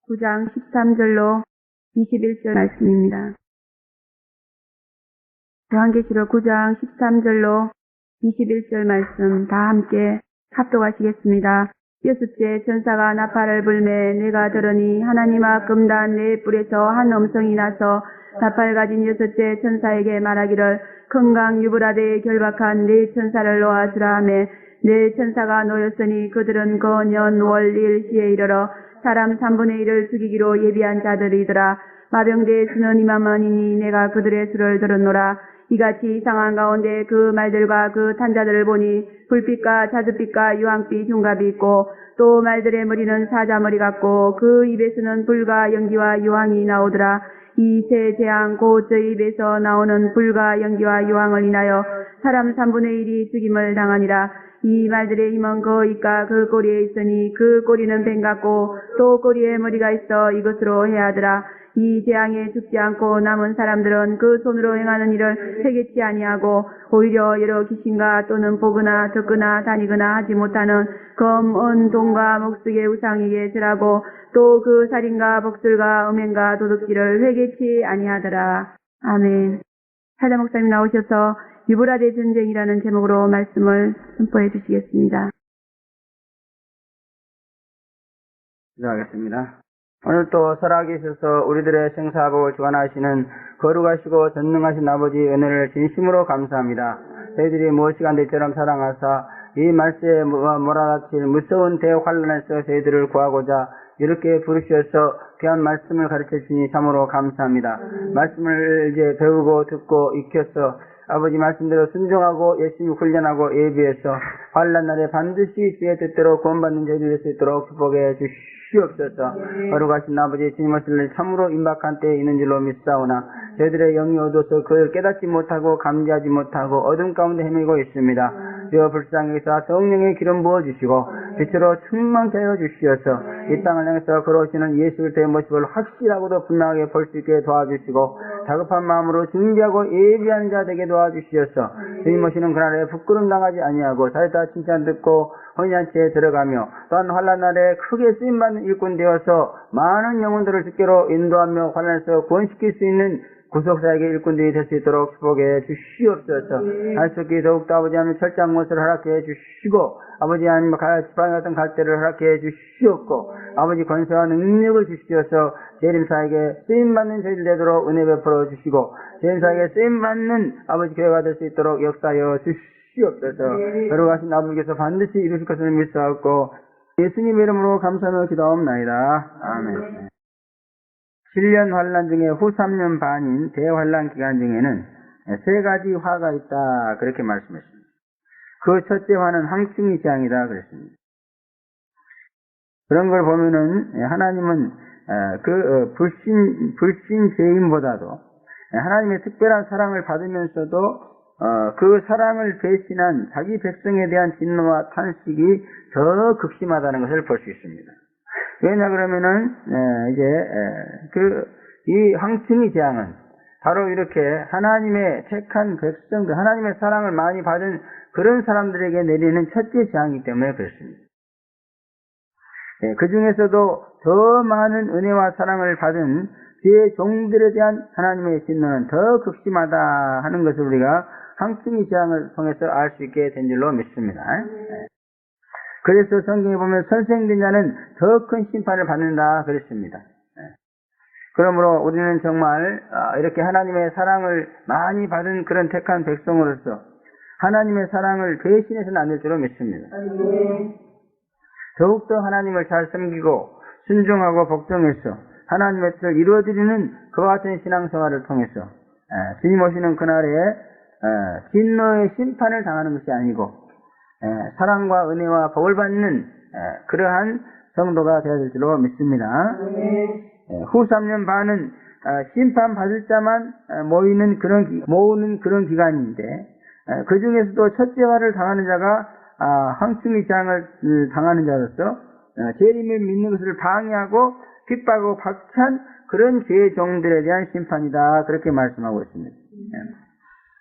9장 13절로 21절 말씀입니다. 요한계시록 9장 13절로 21절 말씀 다 함께 합독하시겠습니다. 여섯째 천사가 나팔을 불매 내가 들으니 하나님아 금단 네 뿔에서 한 음성이 나서 나팔 가진 여섯째 천사에게 말하기를 큰 강 유브라데에 결박한 네 천사를 놓아주라 하며 네 천사가 놓였으니 그들은 그 년 월 일시에 이르러 사람 3분의 1을 죽이기로 예비한 자들이더라. 마병대의 수는 이만만이니 내가 그들의 수를 들었노라. 이같이 이상한 가운데 그 말들과 그 탄자들을 보니 불빛과 자줏빛과 유황빛 흉갑이 있고 또 말들의 머리는 사자머리 같고 그 입에서는 불과 연기와 유황이 나오더라. 이 세 재앙 곧 저 입에서 나오는 불과 연기와 유황을 인하여 사람 3분의 1이 죽임을 당하니라. 이 말들의 힘은 그 입과 그 꼬리에 있으니 그 꼬리는 뱀 같고 또 꼬리에 머리가 있어 이것으로 해하더라. 이 재앙에 죽지 않고 남은 사람들은 그 손으로 행하는 일을 회개치 아니하고 오히려 여러 귀신과 또는 보거나 듣거나 다니거나 하지 못하는 검, 은, 동과 목석의 우상에게 절하고 또 그 살인과 복술과 음행과 도둑질을 회개치 아니하더라. 아멘. 사자 목사님 나오셔서 유브라데 전쟁이라는 제목으로 말씀을 선포해 주시겠습니다. 기도하겠습니다. 오늘 또 살아계셔서 우리들의 생사복을 주관하시는 거룩하시고 전능하신 아버지 은혜를 진심으로 감사합니다. 저희들이 무엇시간대처럼 사랑하사 이 말세에 몰아닥칠 무서운 대환란에서 저희들을 구하고자 이렇게 부르셔서 귀한 말씀을 가르쳐 주시니 참으로 감사합니다. 말씀을 이제 배우고 듣고 익혀서 아버지 말씀대로 순종하고 열심히 훈련하고 예비해서 환난 날에 반드시 주의 뜻대로 구원받는 저희들 될 수 있도록 축복해 주시옵소서. 거룩하신 아버지 주님을 참으로 임박한 때에 있는 줄로 믿사오나 저희들의 영이 어두워서 그를 깨닫지 못하고 감지하지 못하고 어둠 가운데 헤매고 있습니다. 주여 불쌍해서 성령의 기름 부어주시고 빛으로 충만케 하여 주시어서 이 땅을 향해서 걸어오시는 예수 그리스도의 모습을 확실하고도 분명하게 볼 수 있게 도와주시고 다급한 마음으로 준비하고 예비한 자 되게 도와주시어서 주님 오시는 그날에 부끄럼 당하지 아니하고 사리다 칭찬 듣고 혼인잔치에 들어가며 또한 환난 날에 크게 쓰임받는 일꾼 되어서 많은 영혼들을 주께로 인도하며 환난에서 구원시킬 수 있는 구속사에게 일꾼들이 될 수 있도록 축복해 주시옵소서. 알수기 더욱더 아버지 하나님 철저한 것을 허락해 주시고 아버지 하나님 지팡이 같은 갈대를 허락해 주시옵고 아버지 권세와 능력을 주시어서 재림사에게 쓰임받는 저희들 되도록 은혜 베풀어 주시고 재림사에게 쓰임받는 아버지 교회가 될 수 있도록 역사하여 주시옵소서. 거룩하신 아버지께서 반드시 이루실 것을 믿사옵고 예수님 이름으로 감사하며 기도하옵나이다. 아멘. 7년 환란 중에 후 3년 반인 대환란 기간 중에는 세 가지 화가 있다 그렇게 말씀했습니다. 그 첫째 화는 황충이 재앙이다 그랬습니다. 그런 걸 보면은 하나님은 불신 죄인보다도 하나님의 특별한 사랑을 받으면서도 그 사랑을 배신한 자기 백성에 대한 진노와 탄식이 더 극심하다는 것을 볼 수 있습니다. 왜냐 그러면은 이 황충이 재앙은 바로 이렇게 하나님의 택한 백성들, 하나님의 사랑을 많이 받은 그런 사람들에게 내리는 첫째 재앙이기 때문에 그렇습니다. 그 중에서도 더 많은 은혜와 사랑을 받은 그의 종들에 대한 하나님의 진노는 더 극심하다 하는 것을 우리가 황충이 재앙을 통해서 알 수 있게 된 줄로 믿습니다. 그래서 성경에 보면 선생된 자는 더 큰 심판을 받는다 그랬습니다. 그러므로 우리는 정말 이렇게 하나님의 사랑을 많이 받은 그런 택한 백성으로서 하나님의 사랑을 배신해서는 안 될 줄로 믿습니다. 더욱더 하나님을 잘 섬기고 순종하고 복종해서 하나님의 뜻을 이루어드리는 그와 같은 신앙생활을 통해서 주님 오시는 그날에 진노의 심판을 당하는 것이 아니고 사랑과 은혜와 복을 받는 그러한 성도가 되어야 될 줄로 믿습니다. 후 3년 반은 심판받을 자만 모으는 그런 기간인데 그 중에서도 첫째 화를 당하는 자가 황충이 재앙을 당하는 자로서 재림을 믿는 것을 방해하고 핍박하고 박찬 그런 죄의 종들에 대한 심판이다 그렇게 말씀하고 있습니다.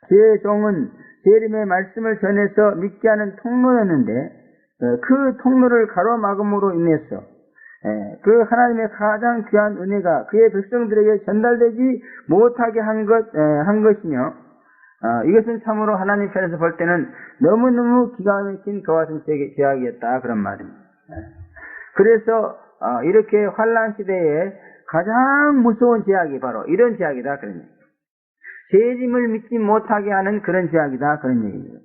죄의 종은 재림의 말씀을 전해서 믿게 하는 통로였는데 그 통로를 가로막음으로 인해서 그 하나님의 가장 귀한 은혜가 그의 백성들에게 전달되지 못하게 한 것이며, 이것은 참으로 하나님 편에서 볼 때는 너무너무 기가 막힌 그와 같은 죄악이었다. 그런 말입니다. 그래서, 이렇게 환란 시대에 가장 무서운 죄악이 바로 이런 죄악이다. 그런 얘기입니다. 죄짐을 믿지 못하게 하는 그런 죄악이다. 그런 얘기입니다.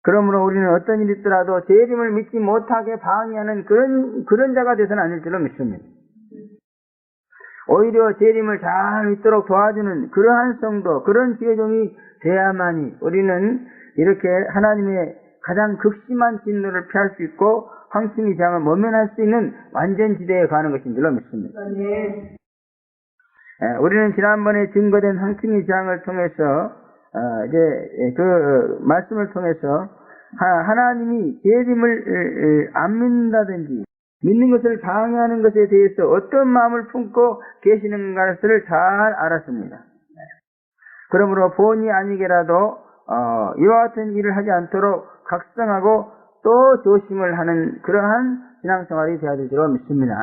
그러므로 우리는 어떤 일이 있더라도 재림을 믿지 못하게 방해하는 그런 자가 되서는 아닐 줄로 믿습니다. 오히려 재림을 잘 믿도록 도와주는 그러한 성도, 그런 지혜종이 돼야만이 우리는 이렇게 하나님의 가장 극심한 진노를 피할 수 있고 황충의 재앙을 모면할 수 있는 완전지대에 가는 것인 줄로 믿습니다. 우리는 지난번에 증거된 황충의 재앙을 통해서 이제 그 말씀을 통해서 하나님이 재림을 안 믿는다든지 믿는 것을 방해하는 것에 대해서 어떤 마음을 품고 계시는가를 잘 알았습니다. 그러므로 본의 아니게라도 이와 같은 일을 하지 않도록 각성하고 또 조심을 하는 그러한 신앙생활이 되어야 될 줄로 믿습니다.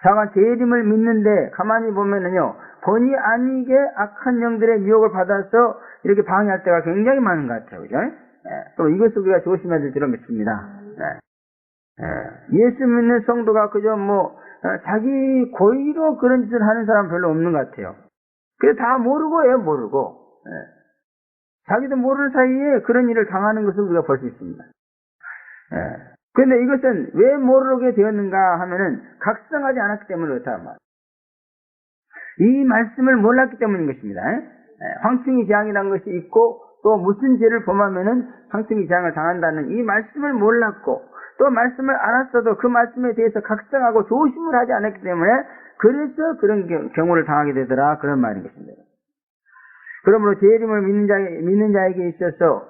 자가 재림을 믿는데 가만히 보면은요, 본의 아니게 악한 영들의 미혹을 받아서 이렇게 방해할 때가 굉장히 많은 것 같아요. 그죠? 또 이것을 우리가 조심해야 될 줄로 믿습니다. 예수 믿는 성도가 그저 자기 고의로 그런 짓을 하는 사람 별로 없는 것 같아요. 그래 다 모르고 해요, 모르고. 자기도 모르는 사이에 그런 일을 당하는 것을 우리가 볼 수 있습니다. 그런데 이것은 왜 모르게 되었는가 하면은 각성하지 않았기 때문에 그렇다는 말이에요. 이 말씀을 몰랐기 때문인 것입니다. 황충의 재앙이라는 것이 있고 또 무슨 죄를 범하면은 황충의 재앙을 당한다는 이 말씀을 몰랐고 또 말씀을 알았어도 그 말씀에 대해서 각성하고 조심을 하지 않았기 때문에 그래서 그런 경우를 당하게 되더라, 그런 말인 것입니다. 그러므로 재림을 믿는 자에게 있어서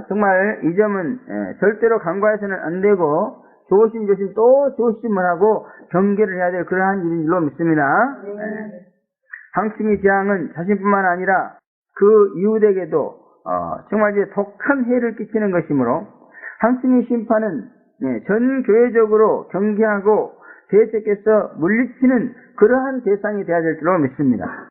정말 이 점은 절대로 간과해서는 안 되고 조심조심 또 조심을 하고 경계를 해야 될 그러한 일인 줄로 믿습니다. 황충의 재앙은 자신뿐만 아니라 그 이웃에게도 정말 이제 독한 해를 끼치는 것이므로 황충의 심판은 전 교회적으로 경계하고 대책해서 물리치는 그러한 대상이 되어야 될 줄로 믿습니다.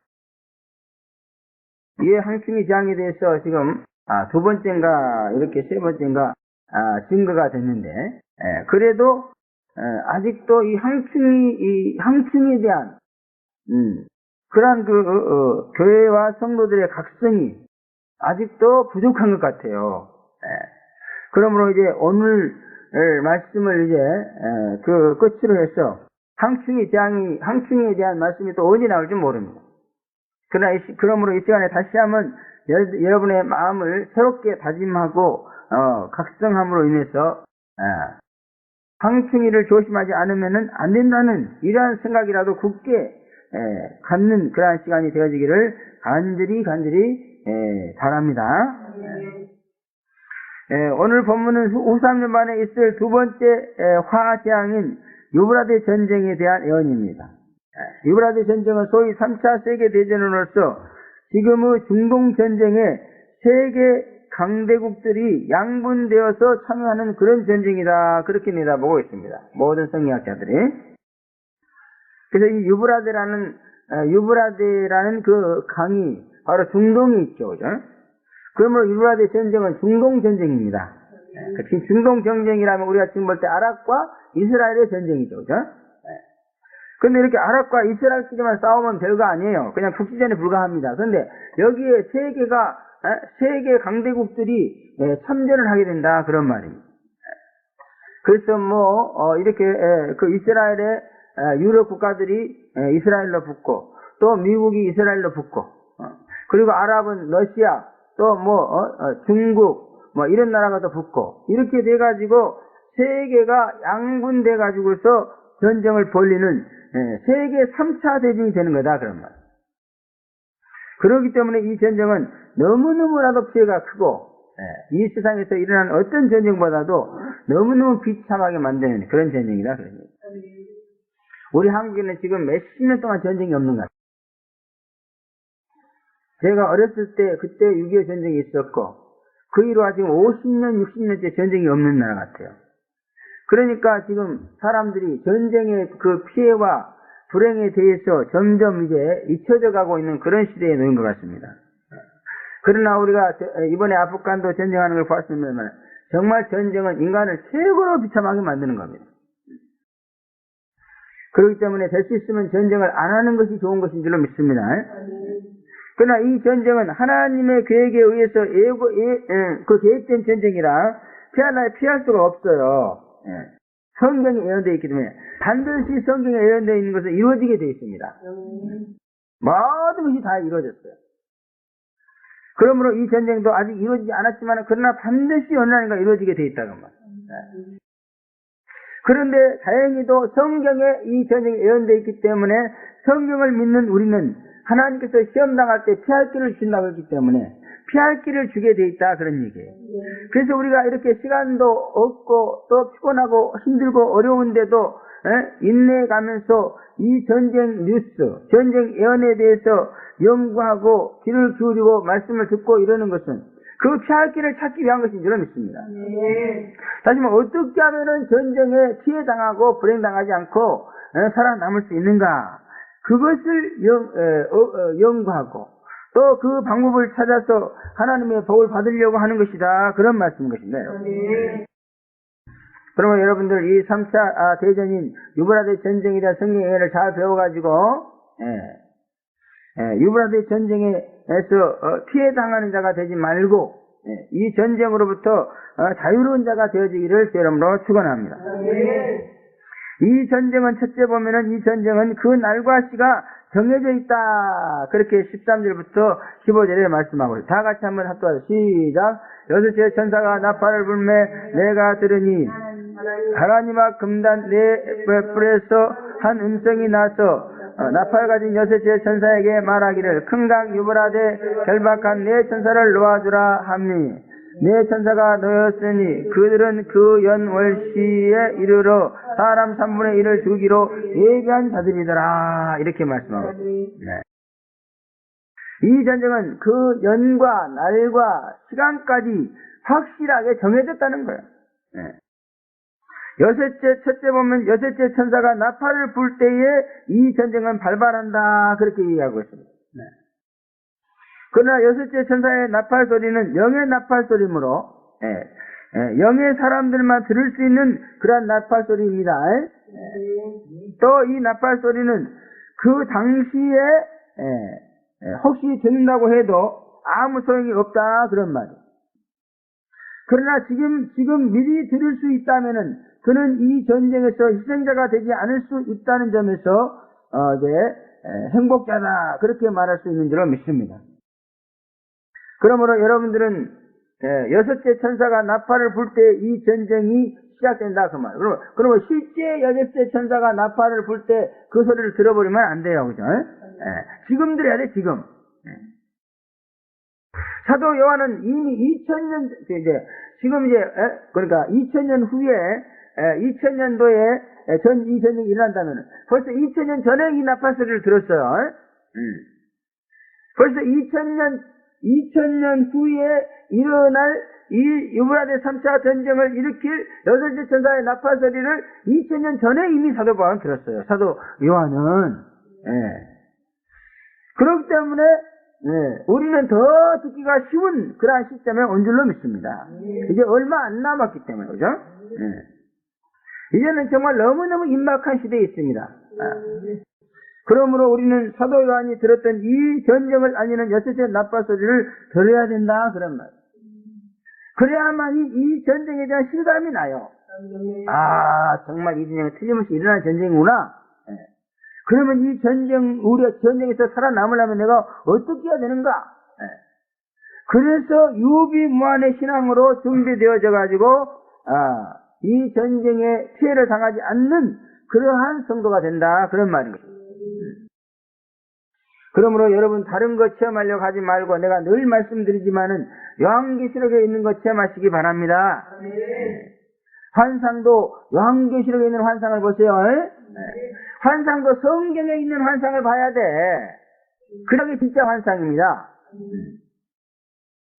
이 황충의 재앙에 대해서 지금 두 번째인가 이렇게 세 번째인가 증거가 됐는데, 그래도 아직도 이 황충에 대한 그러한 교회와 성도들의 각성이 아직도 부족한 것 같아요. 그러므로 이제 오늘 말씀을 이제 그 끝으로 해서 황충에 대한 말씀이 또 언제 나올지 모릅니다. 그러므로 이 시간에 다시 한번 여러분의 마음을 새롭게 다짐하고 각성함으로 인해서 황충이를 조심하지 않으면 안 된다는 이러한 생각이라도 굳게 갖는 그러한 시간이 되어지기를 간절히 바랍니다. 오늘 본문은 후3년만에 있을 두 번째 화재앙인 유브라데 전쟁에 대한 예언입니다. 유브라데 전쟁은 소위 3차 세계대전으로서 지금의 중동전쟁에 세계 강대국들이 양분되어서 참여하는 그런 전쟁이다, 그렇게 내다보고 있습니다, 모든 성리학자들이. 그래서 이 유브라데라는 그 강이 바로 중동이 있죠, 그죠? 그러므로 유브라데 전쟁은 중동전쟁입니다. 지금 중동전쟁이라면 우리가 지금 볼 때 아랍과 이스라엘의 전쟁이죠, 그죠? 근데 이렇게 아랍과 이스라엘끼리만 싸우면 별거 아니에요. 그냥 국지전에 불과합니다. 그런데 여기에 세계 강대국들이 참전을 하게 된다, 그런 말입니다. 그래서 이렇게 그 이스라엘의 유럽 국가들이 이스라엘로 붙고 또 미국이 이스라엘로 붙고 그리고 아랍은 러시아 또 중국 이런 나라가 또 붙고 이렇게 돼가지고 세계가 양분돼가지고서 전쟁을 벌리는 세계 3차 대전이 되는 거다, 그런 말. 그렇기 때문에 이 전쟁은 너무너무나도 피해가 크고 이 세상에서 일어나는 어떤 전쟁보다도 너무너무 비참하게 만드는 그런 전쟁이다, 그런 얘기. 우리 한국에는 지금 몇십 년 동안 전쟁이 없는 것 같아요. 제가 어렸을 때 그때 6.25 전쟁이 있었고 그 이후로 지금 50년, 60년째 전쟁이 없는 나라 같아요. 그러니까 지금 사람들이 전쟁의 그 피해와 불행에 대해서 점점 이제 잊혀져 가고 있는 그런 시대에 놓인 것 같습니다. 그러나 우리가 이번에 아프간도 전쟁하는 걸 봤으면 정말 전쟁은 인간을 최고로 비참하게 만드는 겁니다. 그렇기 때문에 될 수 있으면 전쟁을 안 하는 것이 좋은 것인 줄로 믿습니다. 그러나 이 전쟁은 하나님의 계획에 의해서 그 계획된 전쟁이라 피할 수가 없어요. 성경에 예언되어 있기 때문에 반드시 성경에 예언되어 있는 것은 이루어지게 되어 있습니다. 모든 것이 다 이루어졌어요. 그러므로 이 전쟁도 아직 이루어지지 않았지만 그러나 반드시 어느 날인가 이루어지게 되어 있다는 말. 그런데 다행히도 성경에 이 전쟁이 예언되어 있기 때문에 성경을 믿는 우리는 하나님께서 시험 당할 때 피할 길을 주신다고 했기 때문에 피할 길을 주게 돼 있다 그런 얘기예요. 그래서 우리가 이렇게 시간도 없고 또 피곤하고 힘들고 어려운데도 인내가면서 이 전쟁 뉴스, 전쟁 예언에 대해서 연구하고 귀를 기울이고 말씀을 듣고 이러는 것은 그 피할 길을 찾기 위한 것인 줄 믿습니다. 다시 말해 어떻게 하면은 전쟁에 피해 당하고 불행 당하지 않고 살아남을 수 있는가? 그것을 연구하고 또 그 방법을 찾아서 하나님의 복을 받으려고 하는 것이다. 그런 말씀인 것입니다. 그러면 여러분들 이 3차 대전인 유브라데 전쟁에 대한 성경 예언을 잘 배워가지고 유브라데 전쟁에서 피해 당하는 자가 되지 말고 이 전쟁으로부터 자유로운 자가 되어지기를 여러분으로 축원합니다. 이 전쟁은 첫째 보면은 이 전쟁은 그 날과 시가 정해져 있다. 그렇게 13절부터 15절에 말씀하고 있어요. 다 같이 한번 합독하죠. 시작. 여섯째 천사가 나팔을 불매 내가 들으니 하나님 앞 금단 네 뿔에서 한 음성이 나서 나팔 가진 여섯째 천사에게 말하기를 큰 강 유브라데 결박한 네 천사를 놓아주라 하니 네 천사가 놓였으니 그들은 그 연월시에 이르러 사람 3분의 1을 죽이로 예비한 자들이더라. 이렇게 말씀하고 있습니다. 이 전쟁은 그 연과 날과 시간까지 확실하게 정해졌다는 거예요. 첫째 보면 여섯째 천사가 나팔을 불 때에 이 전쟁은 발발한다. 그렇게 얘기하고 있습니다. 그러나 여섯째 천사의 나팔 소리는 영의 나팔 소리므로 영의 사람들만 들을 수 있는 그런 나팔 소리입니다. 또 이 나팔 소리는 그 당시에 혹시 듣는다고 해도 아무 소용이 없다 그런 말이에요. 그러나 지금 미리 들을 수 있다면은 그는 이 전쟁에서 희생자가 되지 않을 수 있다는 점에서 행복자다 그렇게 말할 수 있는 줄로 믿습니다. 그러므로 여러분들은 여섯째 천사가 나팔을 불 때 이 전쟁이 시작된다 그 말. 그러면 실제 여섯째 천사가 나팔을 불 때 그 소리를 들어버리면 안 돼요, 그죠? 지금 들어야 돼, 지금. 사도 요한은 이미 2000년 그러니까 2000년 후에 2000년도에 이 전쟁이 일어난다면 벌써 2000년 전에 이 나팔 소리를 들었어요. 벌써 2000년 후에 일어날 이 유브라데 3차 전쟁을 일으킬 여섯째 천사의 나팔 소리를 2000년 전에 이미 사도 바울은 들었어요. 사도 요한은. 그렇기 때문에 우리는 더 듣기가 쉬운 그러한 시점에 온 줄로 믿습니다. 이제 얼마 안 남았기 때문에, 그죠? 이제는 정말 너무너무 임박한 시대에 있습니다. 그러므로 우리는 사도 요한이 들었던 이 전쟁을 알리는 여섯째 나팔 소리를 들어야 된다 그런 말. 그래야만이 이 전쟁에 대한 실감이 나요. 정말 이 전쟁은 틀림없이 일어날 전쟁이구나. 그러면 이 우리가 전쟁에서 살아남으려면 내가 어떻게 해야 되는가? 그래서 유비무한의 신앙으로 준비되어져 가지고 이 전쟁에 피해를 당하지 않는 그러한 성도가 된다 그런 말인 것입니다. 그러므로 여러분 다른 거 체험하려고 하지 말고 내가 늘 말씀드리지만은 요한계시록에 있는 거 체험하시기 바랍니다. 환상도 요한계시록에 있는 환상을 보세요. 환상도 성경에 있는 환상을 봐야 돼. 그러게 진짜 환상입니다.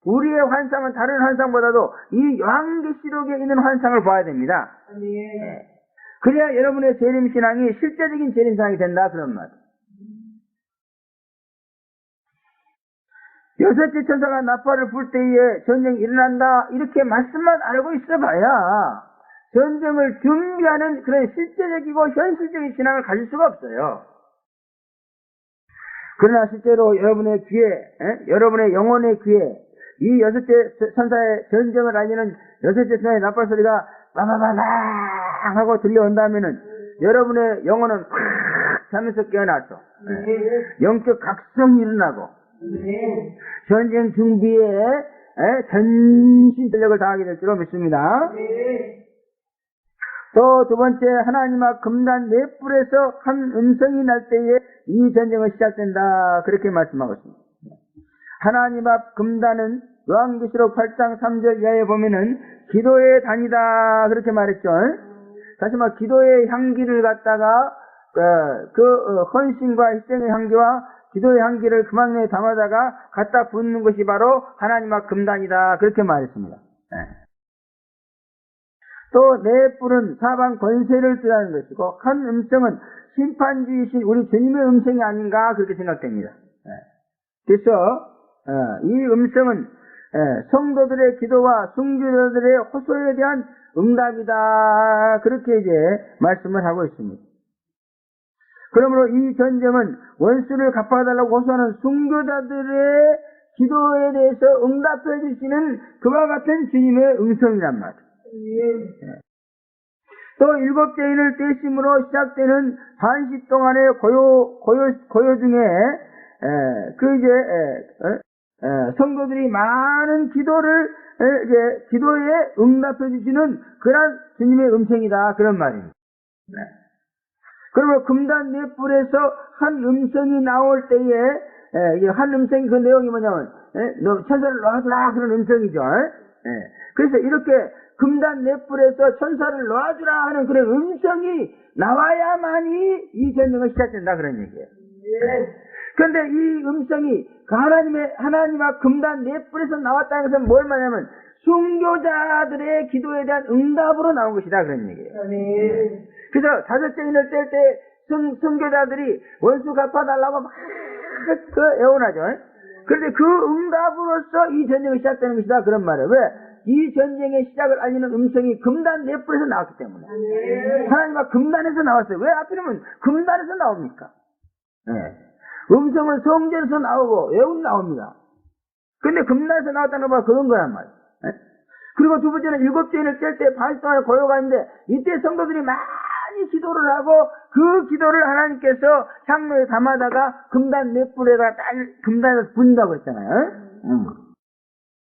우리의 환상은 다른 환상보다도 이 요한계시록에 있는 환상을 봐야 됩니다. 그래야 여러분의 재림 신앙이 실제적인 재림 신앙이 된다 그런 말. 여섯째 천사가 나팔을 불 때에 전쟁이 일어난다 이렇게 말씀만 알고 있어봐야 전쟁을 준비하는 그런 실제적이고 현실적인 신앙을 가질 수가 없어요. 그러나 실제로 여러분의 귀에, 여러분의 영혼의 귀에 이 여섯째 천사의 전쟁을 알리는 여섯째 천사의 나팔 소리가 빠바바방 하고 들려온다면은 여러분의 영혼은 팍 자면서 깨어나서 영적 각성이 일어나고 전쟁 준비에 전신 전력을 다하게 될 줄로 믿습니다. 또 두 번째, 하나님 앞 금단 네 뿔에서 한 음성이 날 때에 이 전쟁은 시작된다 그렇게 말씀하고 있습니다. 하나님 앞 금단은 요한계시록 8장 3절 이하에 보면은 기도의 단이다 그렇게 말했죠. 다시 말해 기도의 향기를 갖다가 헌신과 희생의 향기와 기도의 향기를 금방 내에 담아다가 갖다 붓는 것이 바로 하나님 앞 금단이다 그렇게 말했습니다. 또 네 뿔은 사방 권세를 뜻하는 것이고 한 음성은 심판주이신 우리 주님의 음성이 아닌가 그렇게 생각됩니다. 그래서 이 음성은 성도들의 기도와 순교자들의 호소에 대한 응답이다 그렇게 이제 말씀을 하고 있습니다. 그러므로 이 전쟁은 원수를 갚아달라고 호소하는 순교자들의 기도에 대해서 응답해 주시는 그와 같은 주님의 음성이란 말이에요. 또 일곱 죄인을 떼심으로 시작되는 반시 동안의 고요 중에 성도들이 많은 기도에 응답해 주시는 그런 주님의 음성이다 그런 말입니다. 그러면 금단 네 뿔에서 한 음성이 나올 때에 한 음성이 그 내용이 뭐냐면 너 천사를 놔주라 그런 음성이죠. 그래서 이렇게 금단 네 뿔에서 천사를 놔주라 하는 그런 음성이 나와야만이 이 전쟁은 시작된다 그런 얘기예요. 그런데 이 음성이 하나님 앞 금단 네 뿔에서 나왔다는 것은 뭘 말하냐면 순교자들의 기도에 대한 응답으로 나온 것이다 그런 얘기예요. 그래서 다섯째 인을 뗄 때 순교자들이 원수 갚아달라고 막 애원하죠. 그런데 그 응답으로서 이 전쟁이 시작되는 것이다 그런 말이에요. 왜? 이 전쟁의 시작을 알리는 음성이 금단 네 뿔에서 나왔기 때문에. 하나님 앞 금단에서 나왔어요. 왜 하필이면 금단에서 나옵니까? 음성은 성전에서 나오고 애운이 나옵니다. 근데 금단에서 나왔다는 건 그런 거란 말이에요. 그리고 두 번째는 일곱 죄인을 뗄 때 반시 동안의 고요가 있는데 이때 성도들이 많이 기도를 하고 그 기도를 하나님께서 향로에 담아다가 금단 네 뿔에다 금단에서 분다고 했잖아요.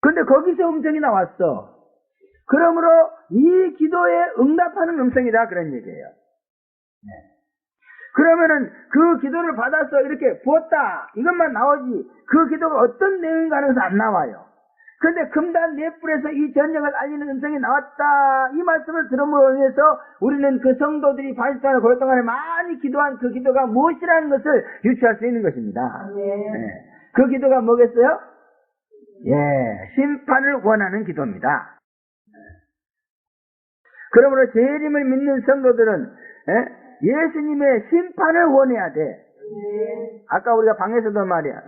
근데 거기서 음성이 나왔어. 그러므로 이 기도에 응답하는 음성이다 그런 얘기예요. 그러면은 그 기도를 받아서 이렇게 부었다 이것만 나오지 그 기도가 어떤 내용인가 하는 것은 안 나와요. 그런데 금단 네 뿔에서 이 전쟁을 알리는 음성이 나왔다 이 말씀을 들음으로 인해서 우리는 그 성도들이 반시간을 고요 동안에 많이 기도한 그 기도가 무엇이라는 것을 유추할 수 있는 것입니다. 그 기도가 뭐겠어요? 심판을 원하는 기도입니다. 그러므로 재림을 믿는 성도들은 예수님의 심판을 원해야 돼. 아까 우리가 방에서도 말이야.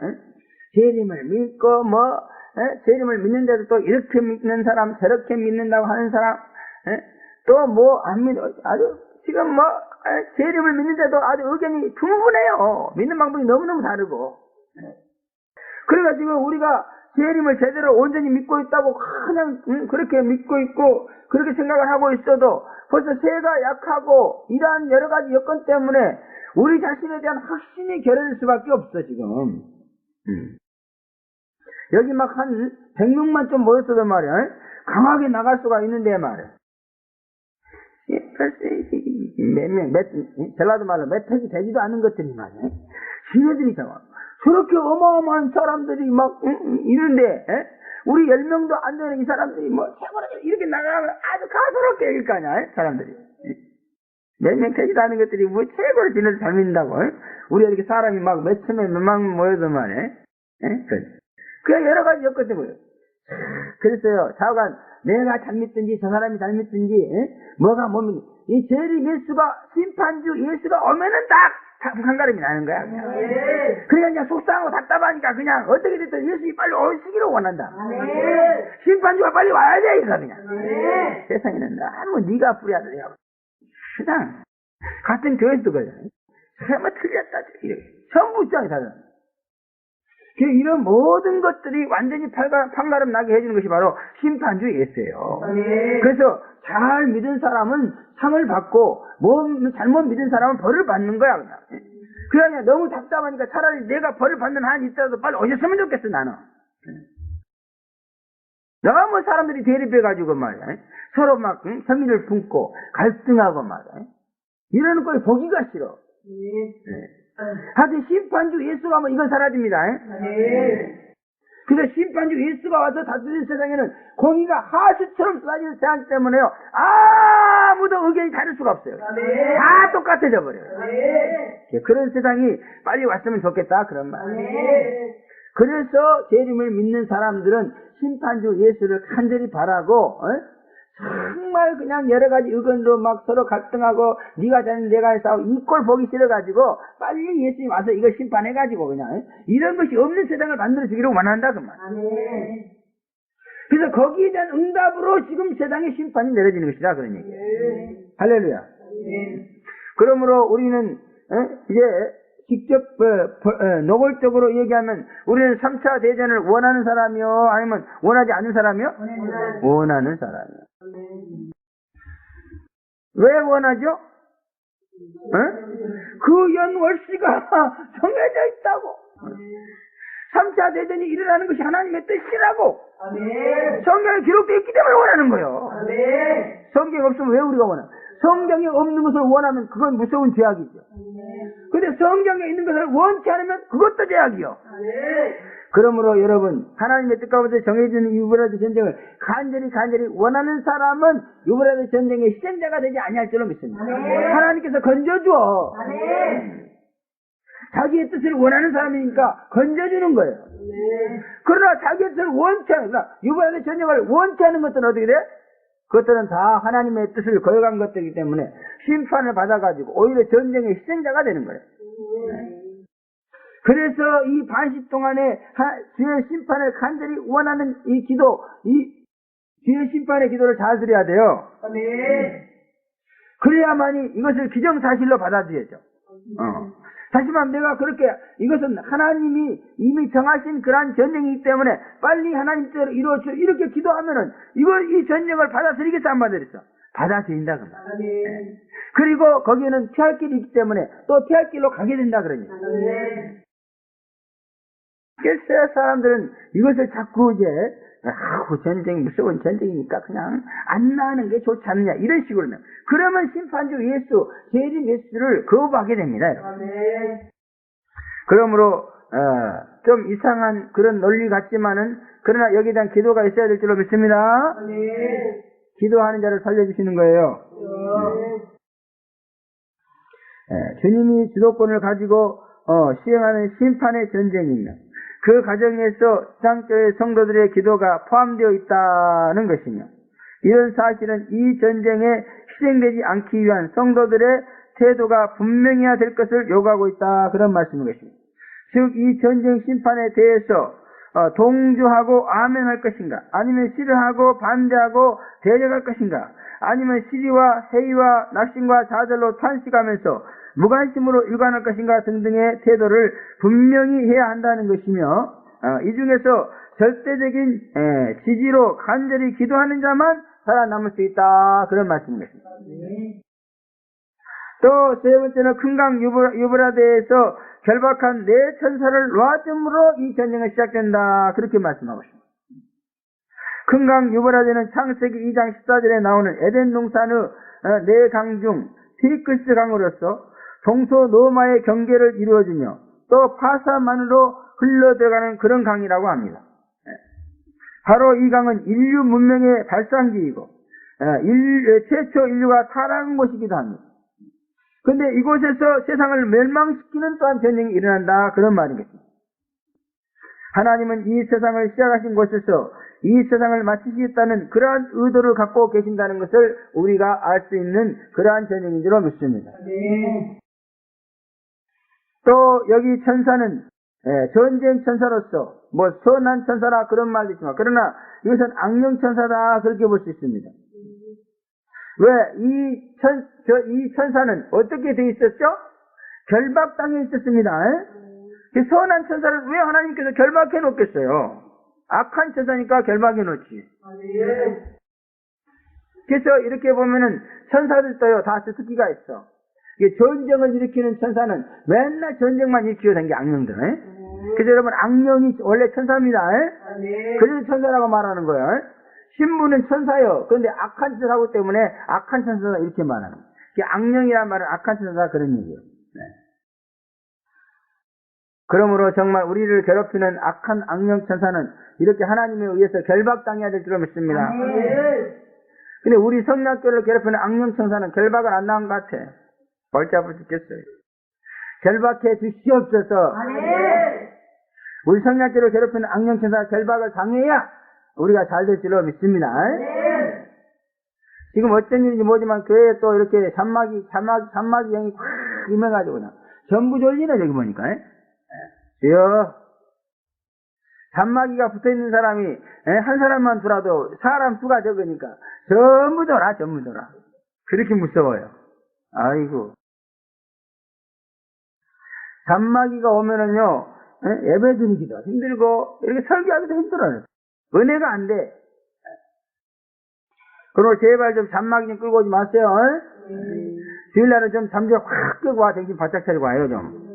재림을 믿고 재림을 믿는데도 또 이렇게 믿는 사람, 저렇게 믿는다고 하는 사람, 또 뭐 안 믿어. 아주 지금 재림을 믿는데도 아주 의견이 분분해요. 믿는 방법이 너무너무 다르고. 그러니까 지금 우리가 재림을 제대로 온전히 믿고 있다고 그냥 그렇게 믿고 있고 그렇게 생각을 하고 있어도 벌써 세가 약하고 이러한 여러 가지 여건 때문에 우리 자신에 대한 확신이 결여될 수밖에 없어 지금. 여기 막 한 100명만 좀 모였어도 말이야 강하게 나갈 수가 있는데 말이야 전라도 말로 몇 팩이 되지도 않은 것들이 말이야 지네들이 저렇게 어마어마한 사람들이 막 있는데 우리 10명도 안 되는 이 사람들이 최고로 이렇게 나가면 아주 가소롭게 여길 거 아니야 사람들이 몇 명 되지도 않은 것들이 최고로 지네들 잘 믿는다고 우리 이렇게 사람이 막 몇천 명 몇만 모여도 말이야 그냥 여러 가지 엮었던 거예요. 그랬어요. 좌우간 내가 잘못든지 저 사람이 잘못든지 뭐가 몸이 이 재림 예수가 심판주 예수가 오면은 딱 한가름이 나는 거야. 그러니까 그냥 속상하고 답답하니까 그냥 어떻게 됐든 예수님이 빨리 오시기를 원한다. 심판주가 빨리 와야 돼 이거 그냥. 세상에는 너무 네가 뿌려야 돼. 그냥 같은 교회도 그래. 뭐 틀렸다 이렇게 전부 입장이 다르다. 이런 모든 것들이 완전히 판가름 나게 해주는 것이 바로 심판주 예수예요. 그래서 잘 믿은 사람은 상을 받고 잘못 믿은 사람은 벌을 받는 거야. 그냥 너무 답답하니까 차라리 내가 벌을 받는 한이 있더라도 빨리 오셨으면 좋겠어 나는. 너무 사람들이 대립해가지고 말이야. 서로 막 성의를 품고 갈등하고 말이야. 이러는 거 보기가 싫어. 하여튼 심판주 예수가 오면 이건 사라집니다. 그래서 심판주 예수가 와서 다스리는 세상에는 공의가 하수처럼 쏟아지는 세상 때문에요. 아무도 의견이 다를 수가 없어요. 다 똑같아져 버려요. 그런 세상이 빨리 왔으면 좋겠다 그런 말. 그래서 재림을 믿는 사람들은 심판주 예수를 간절히 바라고 정말 그냥 여러 가지 의견도 막 서로 갈등하고 네가 잘했는데 내가 싸우고 이 꼴 보기 싫어가지고 빨리 예수님 와서 이걸 심판해가지고 그냥 이런 것이 없는 세상을 만들어주기를 원한다 그 말. 그래서 거기에 대한 응답으로 지금 세상의 심판이 내려지는 것이다 그런 얘기예요. 할렐루야. 그러므로 우리는 이제 직접 노골적으로 얘기하면 우리는 3차 대전을 원하는 사람이요 아니면 원하지 않는 사람이요? 원하는 사람이요. 왜 원하죠? 그 연월시가 정해져 있다고. 3차 대전이 일어나는 것이 하나님의 뜻이라고 성경에 기록되어 있기 때문에 원하는 거예요. 성경이 없으면 왜 우리가 원하나? 성경이 없는 것을 원하면 그건 무서운 죄악이죠. 근데 성경에 있는 것을 원치 않으면 그것도 죄악이요. 그러므로 여러분 하나님의 뜻 가운데 정해진 유브라데 전쟁을 간절히 원하는 사람은 유브라데 전쟁의 희생자가 되지 아니할 줄로 믿습니다. 하나님께서 건져줘. 자기의 뜻을 원하는 사람이니까 건져주는 거예요. 그러나 자기의 뜻을 원치 않는 유브라데 전쟁을 원치 않는 것들은 어떻게 돼? 그것들은 다 하나님의 뜻을 거역한 것들이기 때문에 심판을 받아가지고 오히려 전쟁의 희생자가 되는 거예요. 그래서 이 반시 동안에 주의 심판을 간절히 원하는 이 기도, 이 주의 심판의 기도를 잘 드려야 돼요. 그래야만이 이것을 기정사실로 받아들여야죠. 다시 말하면 내가 그렇게 이것은 하나님이 이미 정하신 그러한 전쟁이기 때문에 빨리 하나님 뜻대로 이루어져 이렇게 기도하면은 이 전쟁을 받아들이겠어 안 받아들였어? 받아들인다 그 말. 그리고 거기에는 피할 길이 있기 때문에 또 피할 길로 가게 된다 그러니. 그래서 사람들은 이것을 자꾸 이제 전쟁 무서운 전쟁이니까 그냥 안 나가는 게 좋지 않느냐 이런 식으로는 그러면 심판주 예수 재림 예수를 거부하게 됩니다. 그러므로 좀 이상한 그런 논리 같지만은 그러나 여기에 대한 기도가 있어야 될 줄로 믿습니다. 기도하는 자를 살려주시는 거예요. 주님이 주도권을 가지고 시행하는 심판의 전쟁입니다. 그 과정에서 지상교회 성도들의 기도가 포함되어 있다는 것이며 이런 사실은 이 전쟁에 희생되지 않기 위한 성도들의 태도가 분명해야 될 것을 요구하고 있다 그런 말씀인 것입니다. 즉 이 전쟁 심판에 대해서 동조하고 아멘할 것인가 아니면 싫어하고 반대하고 대적할 것인가 아니면 시리와 회의와 낙심과 좌절로 탄식하면서 무관심으로 일관할 것인가 등등의 태도를 분명히 해야 한다는 것이며 이 중에서 절대적인 지지로 간절히 기도하는 자만 살아남을 수 있다 그런 말씀입니다. 또 세 번째는 큰강 유브라데에서 결박한 네 천사를 놓아줌으로 이 전쟁이 시작된다 그렇게 말씀하고 있습니다. 큰강 유브라데는 창세기 2장 14절에 나오는 에덴 동산의 네 강 중 티크스 강으로서 동서노마의 경계를 이루어주며 또 파사만으로 흘러들어가는 그런 강이라고 합니다. 바로 이 강은 인류 문명의 발상지이고 최초 인류가 살아간 곳이기도 합니다. 근데 이곳에서 세상을 멸망시키는 또한 전쟁이 일어난다 그런 말이겠습니다. 하나님은 이 세상을 시작하신 곳에서 이 세상을 마치시겠다는 그러한 의도를 갖고 계신다는 것을 우리가 알 수 있는 그러한 전쟁인 줄로 믿습니다. 또 여기 천사는 전쟁 천사로서 선한 천사라 그런 말도 있지만 그러나 이것은 악령 천사다 그렇게 볼 수 있습니다. 왜? 이 천사는 어떻게 되어 있었죠? 결박당해 있었습니다. 선한 천사를 왜 하나님께서 결박해 놓겠어요? 악한 천사니까 결박해 놓지. 그래서 이렇게 보면은 천사들도요 다 스스키가 있어. 전쟁을 일으키는 천사는 맨날 전쟁만 일으키고 다니는 게 악령들. 그래서 여러분 악령이 원래 천사입니다. 그래서 천사라고 말하는 거예요. 신부는 천사요. 그런데 악한 짓을 하기 때문에 악한 천사다 이렇게 말하는 거예요. 악령이란 말은 악한 천사다 그런 얘기예요. 그러므로 정말 우리를 괴롭히는 악한 악령 천사는 이렇게 하나님에 의해서 결박당해야 될 줄로 믿습니다. 근데 우리 성락교를 괴롭히는 악령 천사는 결박을 안 나온 것 같아. 벌잡을 죽겠어요. 결박해 주시옵소서. 우리 성락교를 괴롭히는 악령 천사가 결박을 당해야 우리가 잘 될 줄로 믿습니다. 지금 어쩐 일인지 모르지만 교회에 또 이렇게 잔마귀 영이 확 임해가지고 그냥 전부 졸리네 저기 보니까. 주여, 잔마귀가 붙어있는 사람이 한 사람만 두라도 사람 수가 적으니까 전부 돌아. 그렇게 무서워요. 아이고. 잔마귀가 오면은요, 예배 드리기도 힘들고 이렇게 설교하기도 힘들어요. 은혜가 안 돼. 그리고 제발 좀 잔마귀 좀 끌고 오지 마세요. 주일날은 좀 잠 좀 확 끄고 와. 정신 바짝 차리고 와요 좀.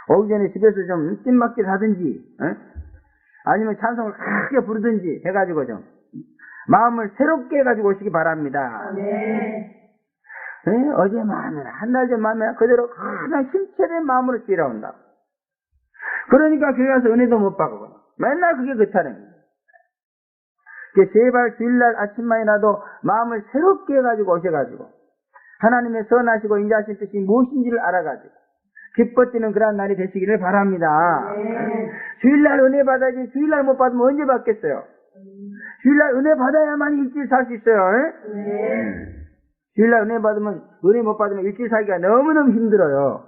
오기 전에 집에서 좀 찐막질 하든지, 아니면 찬송을 크게 부르든지 해가지고 좀 마음을 새롭게 해가지고 오시기 바랍니다. 어제 마음이나 한 달 전 마음이나 그대로 그냥 신체된 마음으로 뛰어온다. 그러니까 교회 와서 은혜도 못 받고 맨날 그게 그 차례입니다. 제발 주일날 아침만이라도 마음을 새롭게 해가지고 오셔가지고 하나님의 선하시고 인자하신 뜻이 무엇인지를 알아가지고 기뻐 뛰는 그런 날이 되시기를 바랍니다. 주일날 은혜 받아야지 주일날 못 받으면 언제 받겠어요? 주일날 은혜 받아야만 일주일 살 수 있어요. 주일날 은혜 못 받으면 일주일 살기가 너무너무 힘들어요.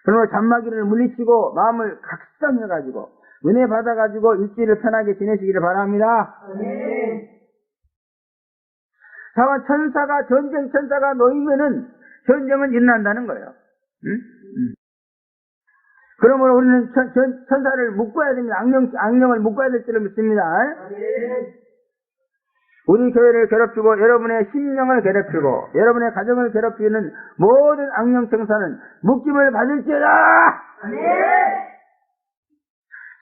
그러므로 잔마귀를 물리치고 마음을 각성해가지고 은혜 받아가지고 일주일을 편하게 지내시기를 바랍니다. 다만 전쟁 천사가 놓이면은 전쟁은 일어난다는 거예요. 그러므로 우리는 천사를 묶어야 됩니다. 악령을 묶어야 될 줄을 믿습니다. 우리 교회를 괴롭히고 여러분의 심령을 괴롭히고 여러분의 가정을 괴롭히는 모든 악령 천사는 묶임을 받을지어다.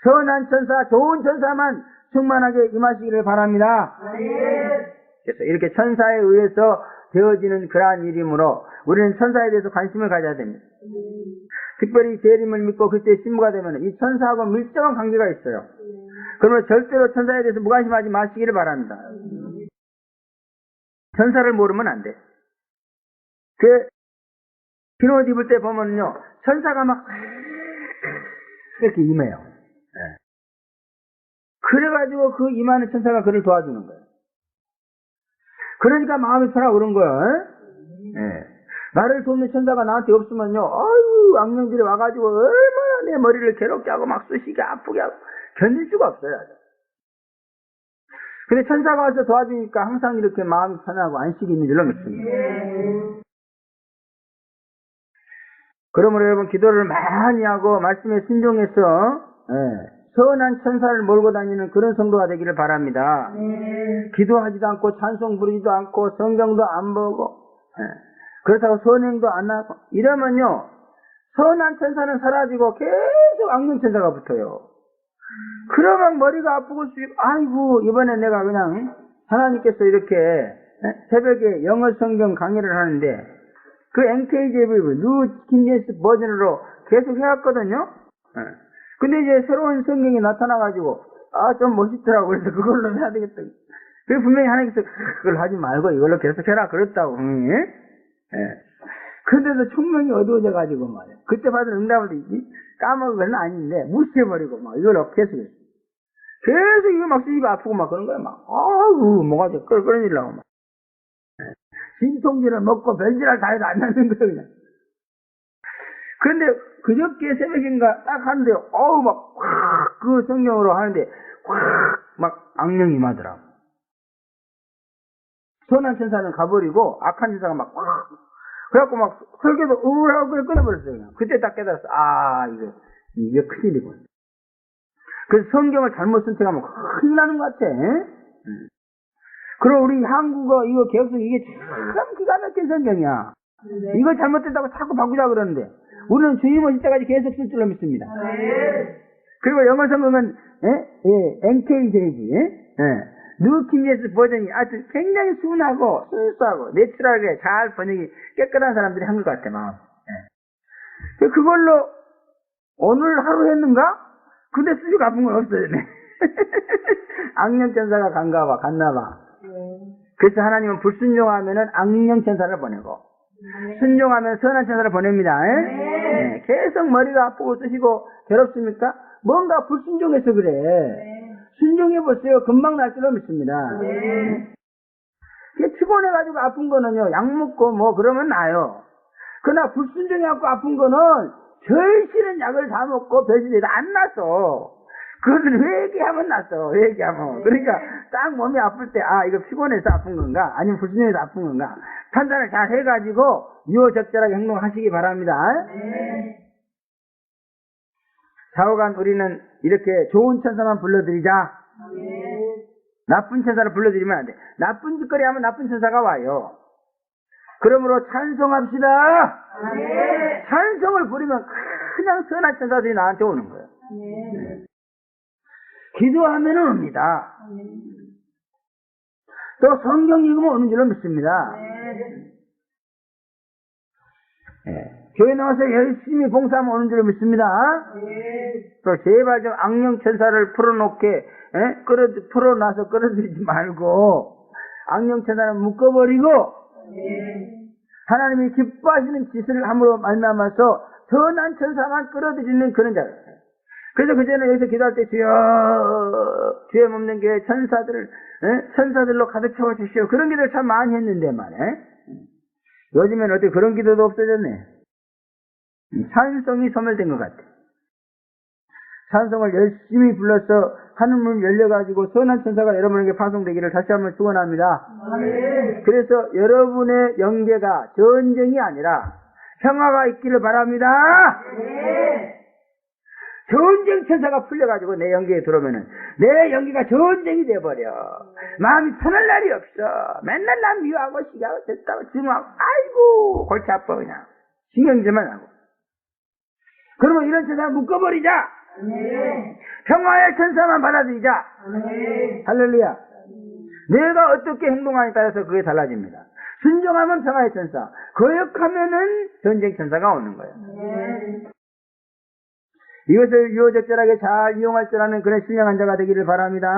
선한 천사, 좋은 천사만 충만하게 임하시기를 바랍니다. 그래서 이렇게 천사에 의해서 되어지는 그러한 일이므로 우리는 천사에 대해서 관심을 가져야 됩니다. 특별히 재림을 믿고 그때 신부가 되면 이 천사하고 밀접한 관계가 있어요. 그러면 절대로 천사에 대해서 무관심하지 마시기를 바랍니다. 천사를 모르면 안 돼. 흰옷 입을 때 보면요, 천사가 막 이렇게 임해요. 그래가지고 그 임하는 천사가 그를 도와주는 거예요. 그러니까 마음이 편하고 그런 거예요. 나를 돕는 천사가 나한테 없으면요, 아유, 악령들이 와가지고 얼마나 내 머리를 괴롭게 하고 막 쑤시게 아프게 하고 견딜 수가 없어요. 근데 천사가 와서 도와주니까 항상 이렇게 마음이 편하고 안식이 있는 줄로 믿습니다. 그러므로 여러분 기도를 많이 하고 말씀에 순종해서 선한 천사를 몰고 다니는 그런 성도가 되기를 바랍니다. 기도하지도 않고 찬송 부르지도 않고 성경도 안 보고 그렇다고 선행도 안 하고 이러면요, 선한 천사는 사라지고 계속 악령 천사가 붙어요. 그러면 머리가 아프고 아이고 이번에 내가 그냥 하나님께서 이렇게 새벽에 영어 성경 강의를 하는데 그 NKJV 뉴 킹제임스 버전으로 계속 해왔거든요. 근데 이제 새로운 성경이 나타나가지고 좀 멋있더라고. 그래서 그걸로 해야 되겠다. 그래서 분명히 하나님께서 그걸 하지 말고 이걸로 계속 해라 그랬다고. 그런데도 총명이 어두워져가지고 말이야. 그때 받은 응답을 까먹은 건 아닌데 무시해버리고 막 이걸 계속 했어. 계속 이거 막 쓰기가 아프고 막 그런 거야. 막, 아우, 뭐가 저 끌어내려고 막. 진통제를 먹고 별지랄 다 해도 안 낫는 거야, 그냥. 그런데 그저께 새벽인가 딱 하는데, 어우, 막, 확, 그 성경으로 하는데, 확, 막 악령이 임하더라고. 선한 천사는 가버리고, 악한 천사가 막, 확. 그래갖고 막, 설계도 우울하고 그냥 끊어버렸어요, 그냥. 그때 딱 깨달았어. 아, 이게 큰일이군. 그래서 성경을 잘못 선택하면 큰일 나는 것 같아. 그리고 우리 한국어, 이거 개혁성, 이게 참 기가 막힌 성경이야. 이거 잘못됐다고 자꾸 바꾸자 그러는데, 우리는 주님 오실 때까지 계속 쓸 줄로 믿습니다. 그리고 영어 성경은, NKJV, 뉴 킹제임스 버전이 아주 굉장히 순하고, 순수하고, 내추럴하게 잘 번역이 깨끗한 사람들이 한 것 같아, 마음. 그걸로 오늘 하루 했는가? 근데 수주 갚은 건 없어졌네. 악령천사가 갔나봐. 그래서 하나님은 불순종하면은 악령천사를 보내고, 순종하면 선한 천사를 보냅니다. 계속 머리가 아프고 쓰시고 괴롭습니까? 뭔가 불순종해서 그래. 순종해보세요. 금방 날 줄로 믿습니다. 피곤해가지고 아픈 거는요, 약 먹고 뭐 그러면 나요. 그러나 불순종해갖고 아픈 거는 절실한 약을 다 먹고 별실에도 안 났어. 그거는 회개하면 났어. 회개하면. 그러니까 딱 몸이 아플 때, 아, 이거 피곤해서 아픈 건가? 아니면 불순종해서 아픈 건가? 판단을 잘 해가지고 유효적절하게 행동하시기 바랍니다. 좌우간 우리는 이렇게 좋은 천사만 불러드리자. 나쁜 천사를 불러드리면 안 돼. 나쁜 짓거리 하면 나쁜 천사가 와요. 그러므로 찬송합시다. 찬송을 부리면 그냥 선한 천사들이 나한테 오는 거예요. 기도하면 옵니다. 또 성경 읽으면 오는 줄로 믿습니다. 교회 나와서 열심히 봉사하면 오는 줄로 믿습니다. 또 제발 좀 악령 천사를 풀어놓게 풀어놔서 끌어들이지 말고 악령 천사를 묶어버리고 하나님이 기뻐하시는 짓을 함으로 말미암아서 선한 천사만 끌어들이는 그런 자가 있어요. 그래서 그전에 여기서 기도할 때 주여 주의 몸된 교회 천사들로 가득 채워주시오. 그런 기도를 참 많이 했는데 말이야. 요즘엔 어떻게 그런 기도도 없어졌네. 찬송이 소멸된 것 같아. 찬송을 열심히 불러서 하늘문 열려가지고 선한 천사가 여러분에게 파송되기를 다시 한번 축원합니다. 그래서 여러분의 영계가 전쟁이 아니라 평화가 있기를 바랍니다. 전쟁 천사가 풀려가지고 내 영계에 들어오면은 내 영계가 전쟁이 돼버려. 마음이 편할 날이 없어. 맨날 난 미워하고 시기하고 됐다고 증오하고 아이고 골치 아파 그냥 신경질만 하고. 그러면 이런 천사 묶어버리자. 평화의 천사만 받아들이자. 할렐루야. 내가 어떻게 행동하냐에 따라서 그게 달라집니다. 순종하면 평화의 천사, 거역하면은 전쟁 천사가 오는 거예요. 이것을 유효적절하게 잘 이용할 줄 아는 그런 신령한 자가 되기를 바랍니다.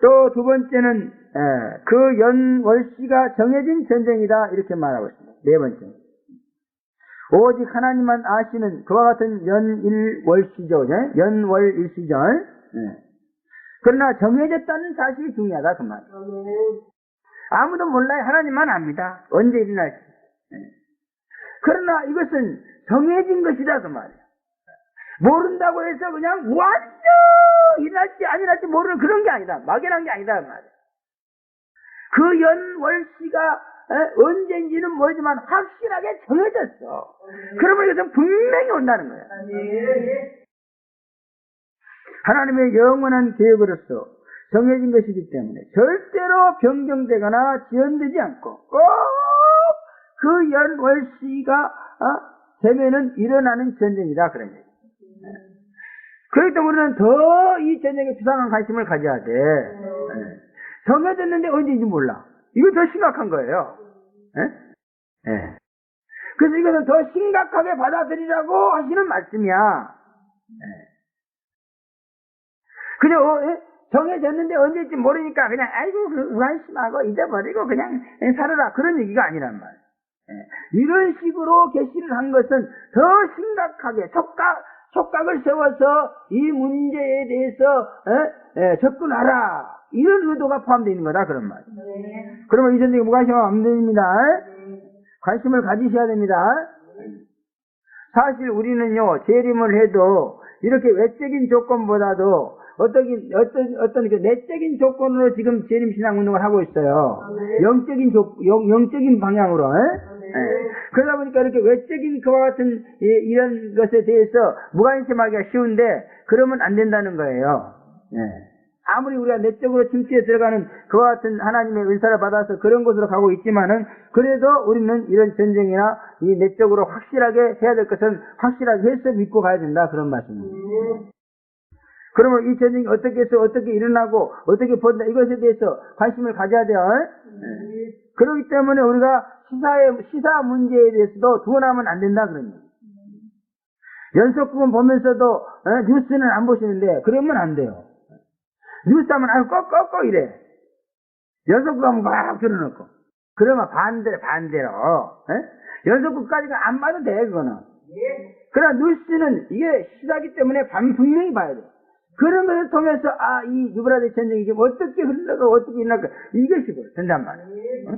또 두 번째는 그 연월시가 정해진 전쟁이다 이렇게 말하고 있습니다. 네 번째, 오직 하나님만 아시는 그와 같은 연일월시죠. 연월일시죠. 그러나 정해졌다는 사실이 중요하다 그 말. 아무도 몰라요. 하나님만 압니다. 언제 일어날지. 그러나 이것은 정해진 것이다 그 말이에요. 모른다고 해서 그냥 완전 일어날지 안 일어날지 모르는 그런 게 아니다. 막연한 게 아니다 그 말이에요. 그 연월시가 언제인지는 모르지만 확실하게 정해졌어. 그러면 이것은 분명히 온다는 거야. 하나님의 영원한 계획으로서 정해진 것이기 때문에 절대로 변경되거나 지연되지 않고 꼭 그 연월시가 되면은 일어나는 전쟁이다 그런 얘기. 그렇기 때문에 우리는 더 이 전쟁에 비상한 관심을 가져야 돼. 정해졌는데 언제인지 몰라. 이거 더 심각한 거예요. 그래서 이것은 더 심각하게 받아들이라고 하시는 말씀이야. 그냥 정해졌는데 언제인지 모르니까 그냥 아이고 무관심하고 잊어버리고 그냥 살아라 그런 얘기가 아니란 말이야. 이런 식으로 계시를 한 것은 더 심각하게 촉각을 세워서 이 문제에 대해서 접근하라. 이런 의도가 포함되어 있는 거다. 그런 말이에요. 그러면 이 전쟁에 무관심하면 안 됩니다. 관심을 가지셔야 됩니다. 사실 우리는요, 재림을 해도 이렇게 외적인 조건보다도 어떤 그 내적인 조건으로 지금 재림신앙 운동을 하고 있어요. 영적인 방향으로. 그러다 보니까 이렇게 외적인 그와 같은 이런 것에 대해서 무관심하기가 쉬운데, 그러면 안 된다는 거예요. 아무리 우리가 내적으로 침투에 들어가는 그와 같은 하나님의 은사를 받아서 그런 곳으로 가고 있지만은, 그래도 우리는 이런 전쟁이나 이 내적으로 확실하게 해야 될 것은 확실하게 해서 믿고 가야 된다. 그런 말씀입니다. 그러면 이 전쟁이 어떻게 해서 어떻게 일어나고 어떻게 본다, 이것에 대해서 관심을 가져야 돼요. 그렇기 때문에 우리가 시사 문제에 대해서도 두어나면 안 된다. 그러면 연속국은 보면서도 뉴스는 안 보시는데 그러면 안 돼요. 뉴스 하면 아유 꼭 이래. 연속국 하면 막 들어놓고. 그러면 반대로 연속국까지가 안 봐도 돼. 그거는. 그러나 뉴스는 이게 시사기 때문에 분명히 봐야 돼. 그런 것을 통해서 이 유브라데 전쟁이 지금 어떻게 흘러가고 어떻게 일어날까, 이것이 된단 말이에요.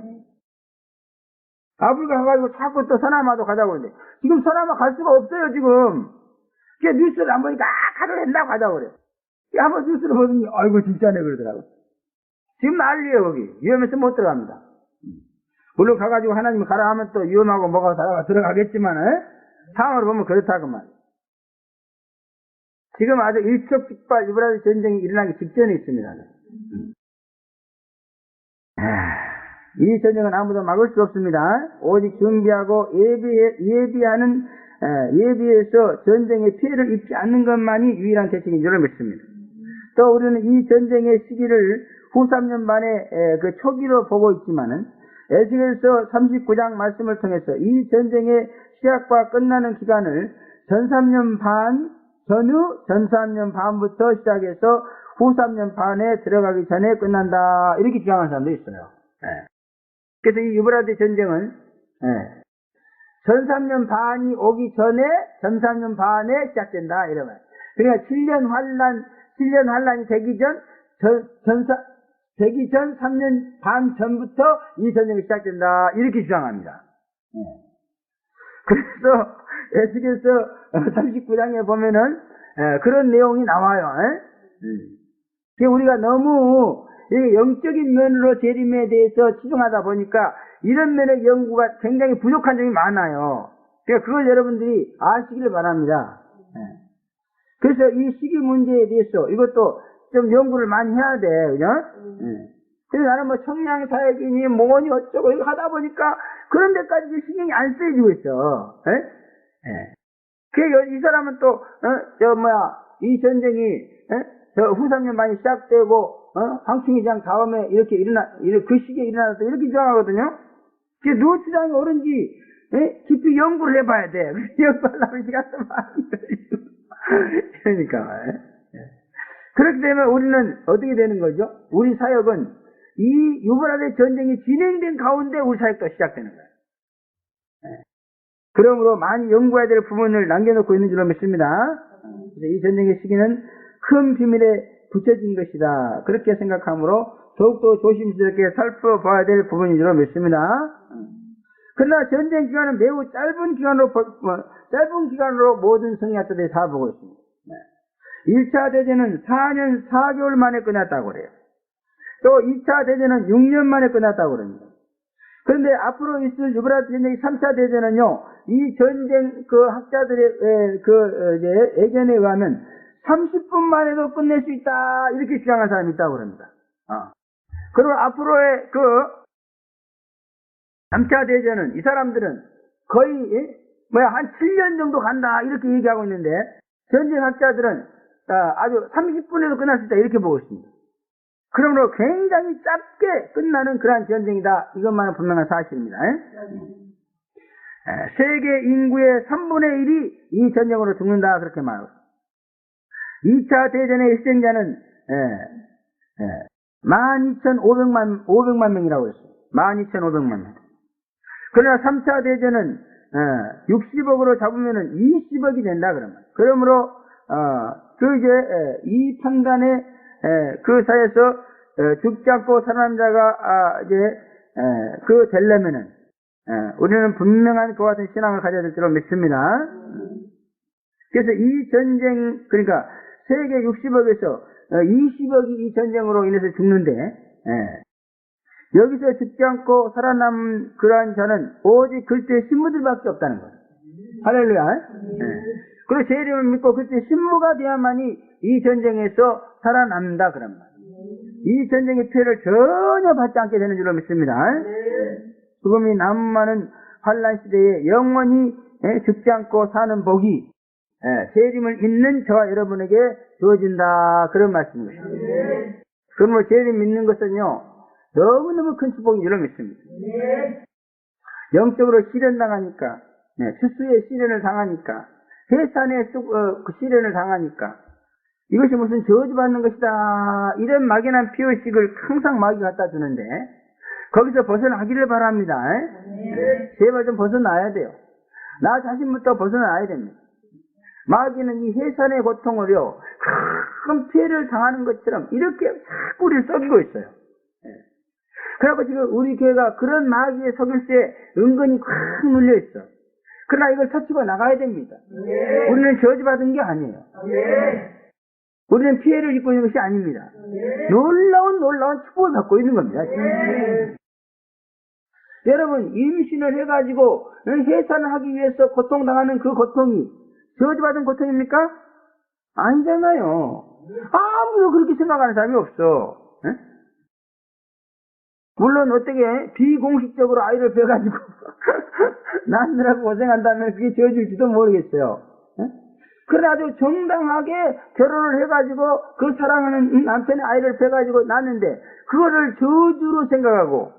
아프리카 가가지고 자꾸 또 서남아도 가자고 하는데 지금 서남아 갈 수가 없어요. 지금 그 뉴스를 안 보니까 가도 된다고 가자고 그래. 한번 뉴스를 보더니 아이고 진짜네 그러더라고. 지금 난리예요. 거기 위험해서 못 들어갑니다. 물론 가가지고 하나님이 가라 하면 또 위험하고 뭐가 들어가겠지만 상황을 보면 그렇다고 말이에요. 지금 아주 일촉즉발 유브라데 전쟁이 일어나기 직전에 있습니다. 이 전쟁은 아무도 막을 수 없습니다. 오직 준비하고 예비해서 전쟁의 피해를 입지 않는 것만이 유일한 대책인 줄 믿습니다. 또 우리는 이 전쟁의 시기를 후 3년 반의 그 초기로 보고 있지만은 에스겔서 39장 말씀을 통해서 이 전쟁의 시작과 끝나는 기간을 전 3년 반부터 시작해서 후 3년 반에 들어가기 전에 끝난다. 이렇게 주장하는 사람도 있어요. 그래서 이 유브라데 전쟁은 전 3년 반이 오기 전에 전 3년 반에 시작된다. 이러면. 그러니까 7년 환란이 되기 전 3년 반 전부터 이 전쟁이 시작된다. 이렇게 주장합니다. 그래서 에스겔서 39장에 보면은 그런 내용이 나와요. 우리가 너무 영적인 면으로 재림에 대해서 치중하다 보니까 이런 면의 연구가 굉장히 부족한 점이 많아요. 그러니까 그걸 여러분들이 아시기를 바랍니다. 그래서 이 시기 문제에 대해서 이것도 좀 연구를 많이 해야 돼. 그죠? 그래서 나는 뭐 청량 사역이니 뭐니 어쩌고 이거 하다 보니까 그런 데까지 신경이 안 쓰여지고 있어. 이 사람은 또 이 전쟁이 후 3년 반이 시작되고 황충이장 다음에 그 시기에 일어났다 이렇게 주장하거든요. 그게 누구 주장이 옳은지 깊이 연구를 해봐야 돼. 연구하려면 시간도 많이 걸리고 그러니까 그렇게 되면 우리는 어떻게 되는 거죠? 우리 사역은 이 유브라데 전쟁이 진행된 가운데 우리 사역도 시작되는 거예요. 그러므로 많이 연구해야 될 부분을 남겨놓고 있는 줄로 믿습니다. 이 전쟁의 시기는 큰 비밀에 붙여진 것이다. 그렇게 생각하므로 더욱더 조심스럽게 살펴봐야 될 부분인 줄로 믿습니다. 그러나 전쟁 기간은 매우 짧은 기간으로 모든 성야들이 다 보고 있습니다. 1차 대전은 4년 4개월 만에 끝났다고 그래요. 또 2차 대전은 6년 만에 끝났다고 그럽니다. 그런데 앞으로 있을 유브라데 전쟁의 3차 대전은요, 이 전쟁 학자들의 예견에 의하면 30분 만에도 끝낼 수 있다. 이렇게 주장한 사람이 있다고 그럽니다. 그리고 앞으로의 3차 대전은 이 사람들은 거의 한 7년 정도 간다. 이렇게 얘기하고 있는데 전쟁 학자들은 아주 30분에도 끝날 수 있다. 이렇게 보고 있습니다. 그러므로 굉장히 짧게 끝나는 그러한 전쟁이다. 이것만은 분명한 사실입니다. 세계 인구의 3분의 1이 이 전쟁으로 죽는다. 그렇게 말하고 있습니다. 2차 대전의 희생자는 12,500만 명이라고 했어요. 12,500만 명. 그러나 3차 대전은 60억으로 잡으면은 20억이 된다 그러면. 그러므로 이 판단에 그 사이에서 죽지 않고 살아난 자가 되려면은 우리는 분명한 그와 같은 신앙을 가져야 될 줄로 믿습니다. 그래서 이 전쟁, 그러니까 세계 60억에서 20억이 이 전쟁으로 인해서 죽는데 여기서 죽지 않고 살아남은 그러한 자는 오직 그리스도의 신부들밖에 없다는 거예요. 할렐루야. 그리고 제 이름을 믿고 그리스도의 신부가 되어야만이 이 전쟁에서 살아남는다 그런 말. 이 전쟁의 피해를 전혀 받지 않게 되는 줄로 믿습니다. 죽음이 남은 환란 시대에 영원히 죽지 않고 사는 복이 제 이름을 믿는 저와 여러분에게 주어진다 그런 말씀입니다. 그러므로 제 이름 믿는 것은요 너무너무 큰 축복인 줄로 믿습니다. 영적으로 시련당하니까, 수수의 시련을 당하니까, 해산의 시련을 당하니까, 이것이 무슨 저주받는 것이다, 이런 막연한 피의식을 항상 마귀가 갖다 주는데, 거기서 벗어나기를 바랍니다. 제발 좀 벗어나야 돼요. 나 자신부터 벗어나야 됩니다. 마귀는 이 해산의 고통을요, 큰 피해를 당하는 것처럼 이렇게 자꾸 우리를 썩이고 있어요. 그래서 지금 우리 교회가 그런 마귀의 속일수에 은근히 꽉 눌려 있어. 그러나 이걸 터치고 나가야 됩니다. 우리는 저주받은 게 아니에요. 우리는 피해를 입고 있는 것이 아닙니다. 놀라운 축복을 받고 있는 겁니다. 여러분, 임신을 해가지고 해산을 하기 위해서 고통당하는 그 고통이 저주받은 고통입니까? 아니잖아요. 아무도 그렇게 생각하는 사람이 없어. 물론 어떻게 비공식적으로 아이를 빼가지고 낳느라고 고생한다면 그게 저주일지도 모르겠어요. 그러나 아주 정당하게 결혼을 해가지고 그 사랑하는 남편의 아이를 빼가지고 낳는데 그거를 저주로 생각하고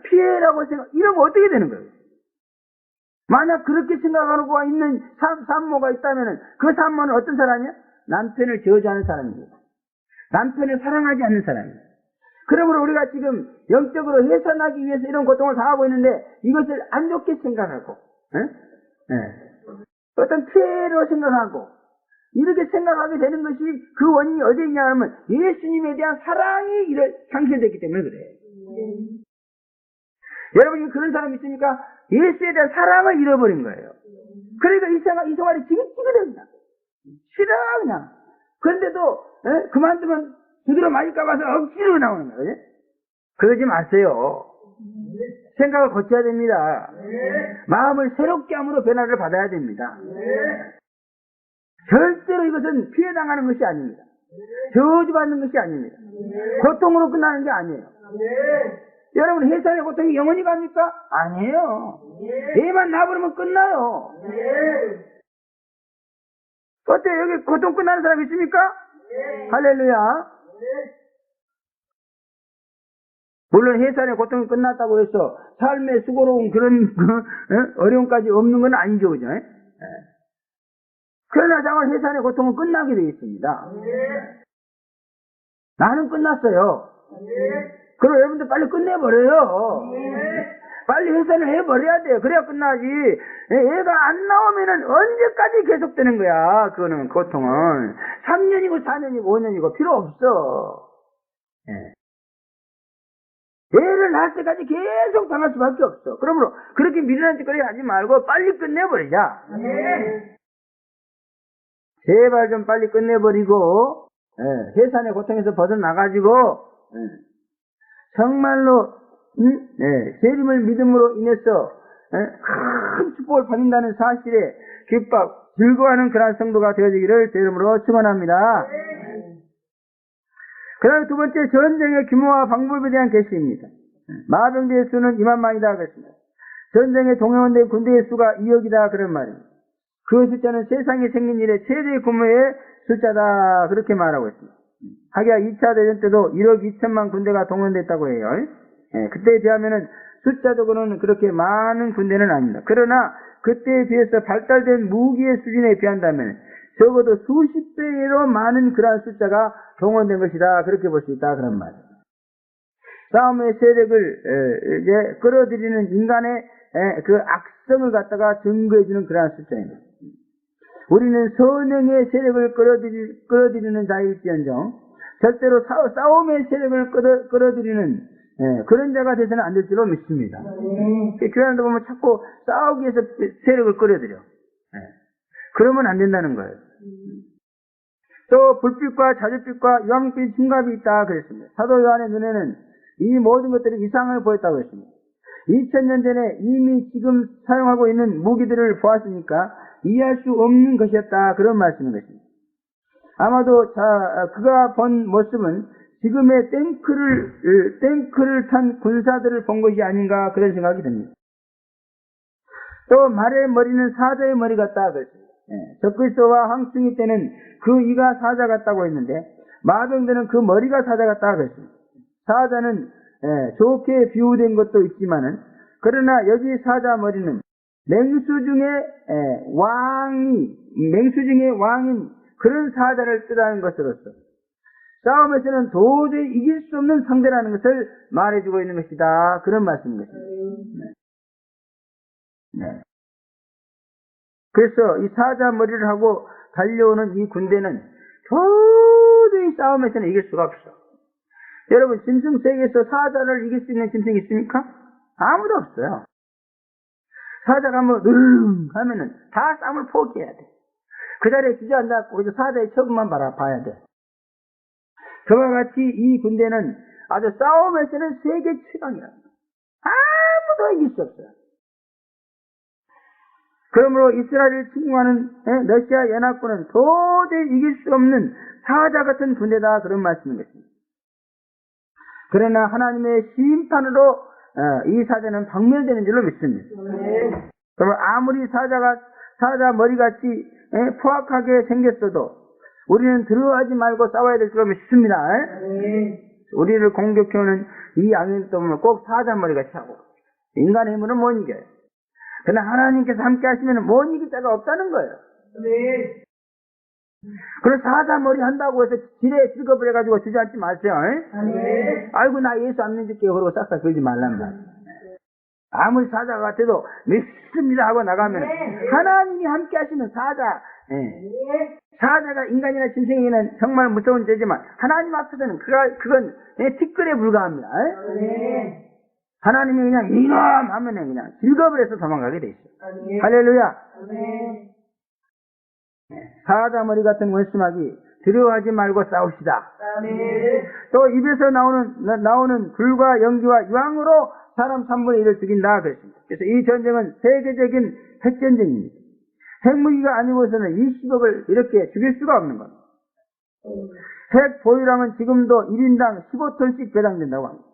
피해라고 이러면 어떻게 되는 거예요? 만약 그렇게 생각하고 있는 산모가 있다면 그 산모는 어떤 사람이야? 남편을 저주하는 사람입니다. 남편을 사랑하지 않는 사람입니다. 그러므로 우리가 지금 영적으로 해산하기 위해서 이런 고통을 당하고 있는데 이것을 안 좋게 생각하고 어떤 피해로 생각하고 이렇게 생각하게 되는 것이 그 원인이 어디에 있냐 하면 예수님에 대한 사랑이 상실됐기 때문에 그래요. 여러분이 그런 사람 있습니까? 예수에 대한 사랑을 잃어버린 거예요. 그러니까 이 생활이 지긋지긋합니다. 싫어 그냥. 그런데도 그만두면 두드려 맞을까 봐서 억지로 나오는 거예요. 그러지 마세요. 생각을 고쳐야 됩니다. 마음을 새롭게 함으로 변화를 받아야 됩니다. 절대로 이것은 피해당하는 것이 아닙니다. 저주받는 것이 아닙니다. 고통으로 끝나는 게 아니에요. 여러분 해산의 고통이 영원히 갑니까? 아니에요. 애만 나버리면 끝나요. 어때요? 여기 고통 끝나는 사람 있습니까? 할렐루야. 물론 해산의 고통이 끝났다고 해서 삶의 수고로운 그런 어려움까지 없는 건 아니죠, 그죠? 그러나 장을 해산의 고통은 끝나게 되어 있습니다. 나는 끝났어요. 그럼 여러분들 빨리 끝내버려요. 빨리 해산을 해버려야 돼요. 그래야 끝나지. 애가 안 나오면은 언제까지 계속되는 거야. 그거는 고통은 3년이고 4년이고 5년이고 필요 없어. 애를 낳을 때까지 계속 당할 수밖에 없어. 그러므로 그렇게 미련한 짓거리 하지 말고 빨리 끝내버리자. 제발 좀 빨리 끝내버리고 해산의 고통에서 벗어나가지고 정말로 재림을 믿음으로 인해서 큰 축복을 받는다는 사실에 기뻐 즐거워하는 그런 성도가 되어지기를 제 이름으로 축원합니다. 그 다음에 두 번째, 전쟁의 규모와 방법에 대한 계시입니다. 마병대의 수는 2만만이다 그랬습니다. 전쟁에 동원된 군대의 수가 2억이다 그런 말입니다. 그 숫자는 세상에 생긴 일의 최대 규모의 숫자다 그렇게 말하고 있습니다. 하기야 2차 대전 때도 1억 2천만 군대가 동원됐다고 해요. 그때에 비하면은 숫자적으로는 그렇게 많은 군대는 아닙니다. 그러나 그때에 비해서 발달된 무기의 수준에 비한다면 적어도 수십 배로 많은 그러한 숫자가 동원된 것이다 그렇게 볼 수 있다 그런 말입니다. 싸움의 세력을 끌어들이는 인간의 그 악성을 갖다가 증거해주는 그러한 숫자입니다. 우리는 선행의 세력을 끌어들이는 자일지언정 절대로 싸움의 세력을 끌어들이는 그런 자가 되서는 안 될 줄로 믿습니다. 교회 안에 보면 자꾸 싸우기 위해서 세력을 끌어들여. 그러면 안 된다는 거예요. 또 불빛과 자줏빛과 유황빛 흉갑이 있다 그랬습니다. 사도 요한의 눈에는 이 모든 것들이 이상하게 보였다고 했습니다. 2000년 전에 이미 지금 사용하고 있는 무기들을 보았으니까 이해할 수 없는 것이었다 그런 말씀인 것입니다. 아마도 그가 본 모습은 지금의 탱크를 탄 군사들을 본 것이 아닌가 그런 생각이 듭니다. 또 말의 머리는 사자의 머리 같다 그랬습니다. 적그리스도와 황충이 때는 그 이가 사자 같다고 했는데 마병들은 그 머리가 사자 같다 그랬습니다. 사자는 좋게 비유된 것도 있지만은 그러나 여기 사자 머리는 맹수 중에 왕인 그런 사자를 뜻하는 것으로서 싸움에서는 도저히 이길 수 없는 상대라는 것을 말해주고 있는 것이다 그런 말씀인 것입니다. 네. 그래서 이 사자 머리를 하고 달려오는 이 군대는 도저히 싸움에서는 이길 수가 없어. 여러분 짐승 세계에서 사자를 이길 수 있는 짐승이 있습니까? 아무도 없어요. 사자가 하면은 다 싸움을 포기해야 돼. 그 자리에 주저앉아갖고 그저 사자의 처분만 봐야 돼. 그와 같이 이 군대는 아주 싸움에서는 세계 최강이랍니다. 아무도 이길 수 없어요. 그러므로 이스라엘을 침공하는 러시아 연합군은 도저히 이길 수 없는 사자 같은 군대다 그런 말씀인 것입니다. 그러나 하나님의 심판으로 이 사자는 박멸되는 줄로 믿습니다. 그러면 아무리 사자 머리같이 포악하게 생겼어도 우리는 두려워하지 말고 싸워야 될 줄로 믿습니다. 우리를 공격해오는 이 악인들은 꼭 사자 머리같이 하고 인간의 힘으로는 못 이겨요. 그러나 하나님께서 함께 하시면 못 이길 자가 없다는 거예요. 그래서 사자 머리 한다고 해서 지뢰에 즐겁을 해가지고 주저앉지 마세요. 아이고 나 예수 안 믿을게요 그러고 싹싹 걸지 말란 말이에요. 아무리 사자 같아도 믿습니다 하고 나가면 하나님이 함께 하시면 사자가 인간이나 짐승이나 정말 무서운 죄지만 하나님 앞에서는 그건 티끌에 불과합니다. 하나님이 그냥 이놈 하면 그냥 즐겁을 해서 도망가게 돼 있어요. 할렐루야. 사자 머리 같은 원수마귀 두려워하지 말고 싸웁시다. 또 입에서 나오는 불과 연기와 유황으로 사람 3분의 1을 죽인다 그랬습니다. 그래서 이 전쟁은 세계적인 핵전쟁입니다. 핵무기가 아니고서는 20억을 이렇게 죽일 수가 없는 겁니다. 핵 보유량은 지금도 1인당 15톤씩 배당된다고 합니다.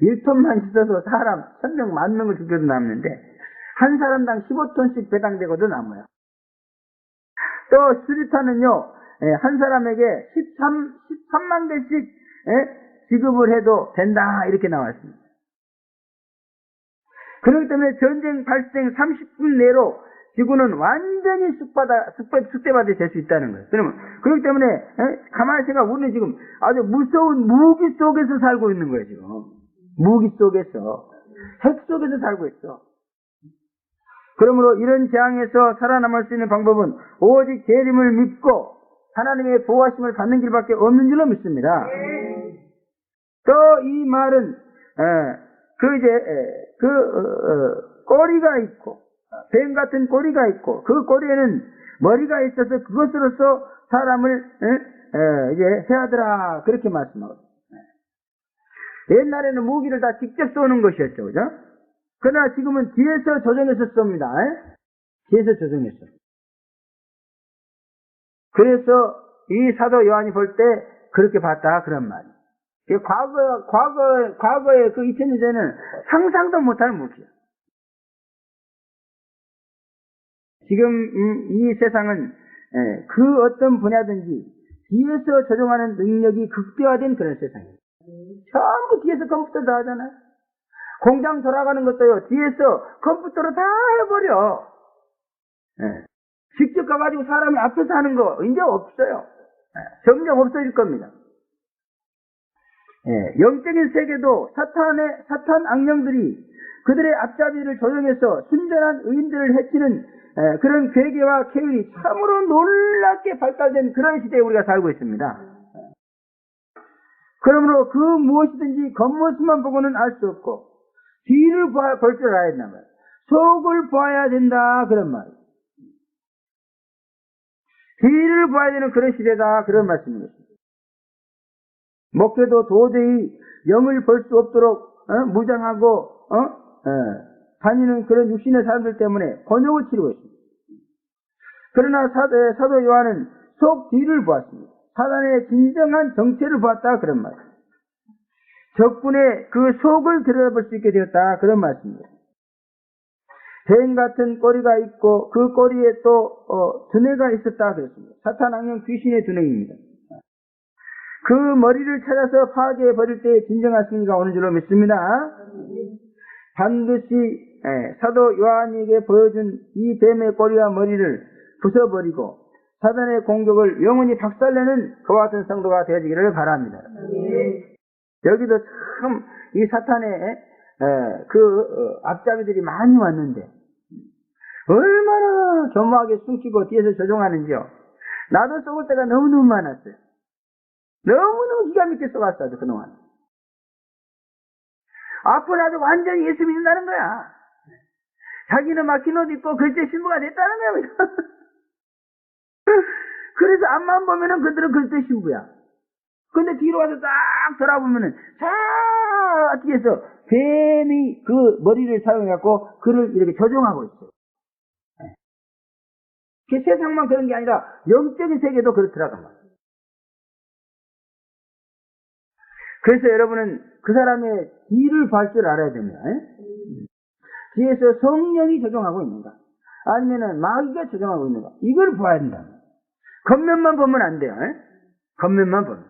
1톤만 있어도 사람 1000명, 10,000명을 죽여도 남는데 한 사람당 15톤씩 배당되고도 남아요. 또 수리탄은요 한 사람에게 13만 개씩 지급을 해도 된다 이렇게 나왔습니다. 그렇기 때문에 전쟁 발생 30분 내로 지구는 완전히 숙대밭이 될 수 있다는 거예요. 그렇기 때문에 가만히 생각 우리는 지금 아주 무서운 무기 속에서 살고 있는 거예요. 지금 무기 속에서 핵 속에서 살고 있어. 그러므로 이런 재앙에서 살아남을 수 있는 방법은 오직 재림을 믿고 하나님의 보호하심을 받는 길밖에 없는 줄로 믿습니다. 또 이 말은 꼬리가 있고 뱀 같은 꼬리가 있고 그 꼬리에는 머리가 있어서 그것으로서 사람을 이제 해하더라 그렇게 말씀하거든요. 옛날에는 무기를 다 직접 쏘는 것이었죠, 그죠? 그러나 지금은 뒤에서 조정해서 쏩니다. 뒤에서 조정해서. 그래서 이 사도 요한이 볼 때 그렇게 봤다 그런 말이에요. 과거에 그 2000년 전에는 상상도 못할 무기야. 지금 이 세상은 그 어떤 분야든지 뒤에서 조종하는 능력이 극대화된 그런 세상이에요. 전부 뒤에서 컴퓨터 다 하잖아요. 공장 돌아가는 것도요, 뒤에서 컴퓨터로 다 해버려. 직접 가가지고 사람이 앞에서 하는 거 이제 없어요. 점점 없어질 겁니다. 영적인 세계도 사탄 악령들이 그들의 앞잡이를 조종해서 순전한 의인들을 해치는 그런 괴계와 계율이 참으로 놀랍게 발달된 그런 시대에 우리가 살고 있습니다. 그러므로 그 무엇이든지 겉모습만 보고는 알 수 없고 뒤를 볼 줄 알아야 된단 말이에요. 속을 보아야 된다 그런 말이에요. 뒤를 봐야 되는 그런 시대다 그런 말씀입니다. 목회도 도저히 영을 볼 수 없도록 무장하고 다니는 그런 육신의 사람들 때문에 번역을 치르고 있습니다. 그러나 사도 요한은 속 뒤를 보았습니다. 사단의 진정한 정체를 보았다 그런 말이에요. 적군의 그 속을 들여다볼 수 있게 되었다 그런 말씀입니다. 뱀 같은 꼬리가 있고 그 꼬리에 또 두뇌가 있었다 그랬습니다. 사탄 악령 귀신의 두뇌입니다. 그 머리를 찾아서 파괴해 버릴 때의 진정한 승리가 오는 줄로 믿습니다. 반드시 사도 요한에게 보여준 이 뱀의 꼬리와 머리를 부숴버리고 사단의 공격을 영원히 박살내는 그와 같은 성도가 되어지기를 바랍니다. 여기도 참 이 사탄의 앞잡이들이 많이 왔는데 얼마나 교묘하게 숨기고 뒤에서 조종하는지요. 나도 쏘을 때가 너무너무 많았어요. 너무너무 기가 막히게 쏘았어요 그동안. 앞으로 아주 완전히 예수 믿는다는 거야. 자기는 막 긴 옷 입고 글쎄 신부가 됐다는 거야. 그래서 앞만 보면은 그들은 글쎄 신부야. 근데 뒤로 와서 딱 돌아보면은 자 뒤에서 뱀이 그 머리를 사용해갖고 그를 이렇게 조종하고 있어요. 세상만 그런 게 아니라 영적인 세계도 그렇더라고 말이에요. 그래서 여러분은 그 사람의 뒤를 볼 줄 알아야 됩니다. 뒤에서 성령이 조종하고 있는가 아니면은 마귀가 조종하고 있는가 이걸 봐야 된다. 겉면만 보면 안 돼요. 겉면만 보면.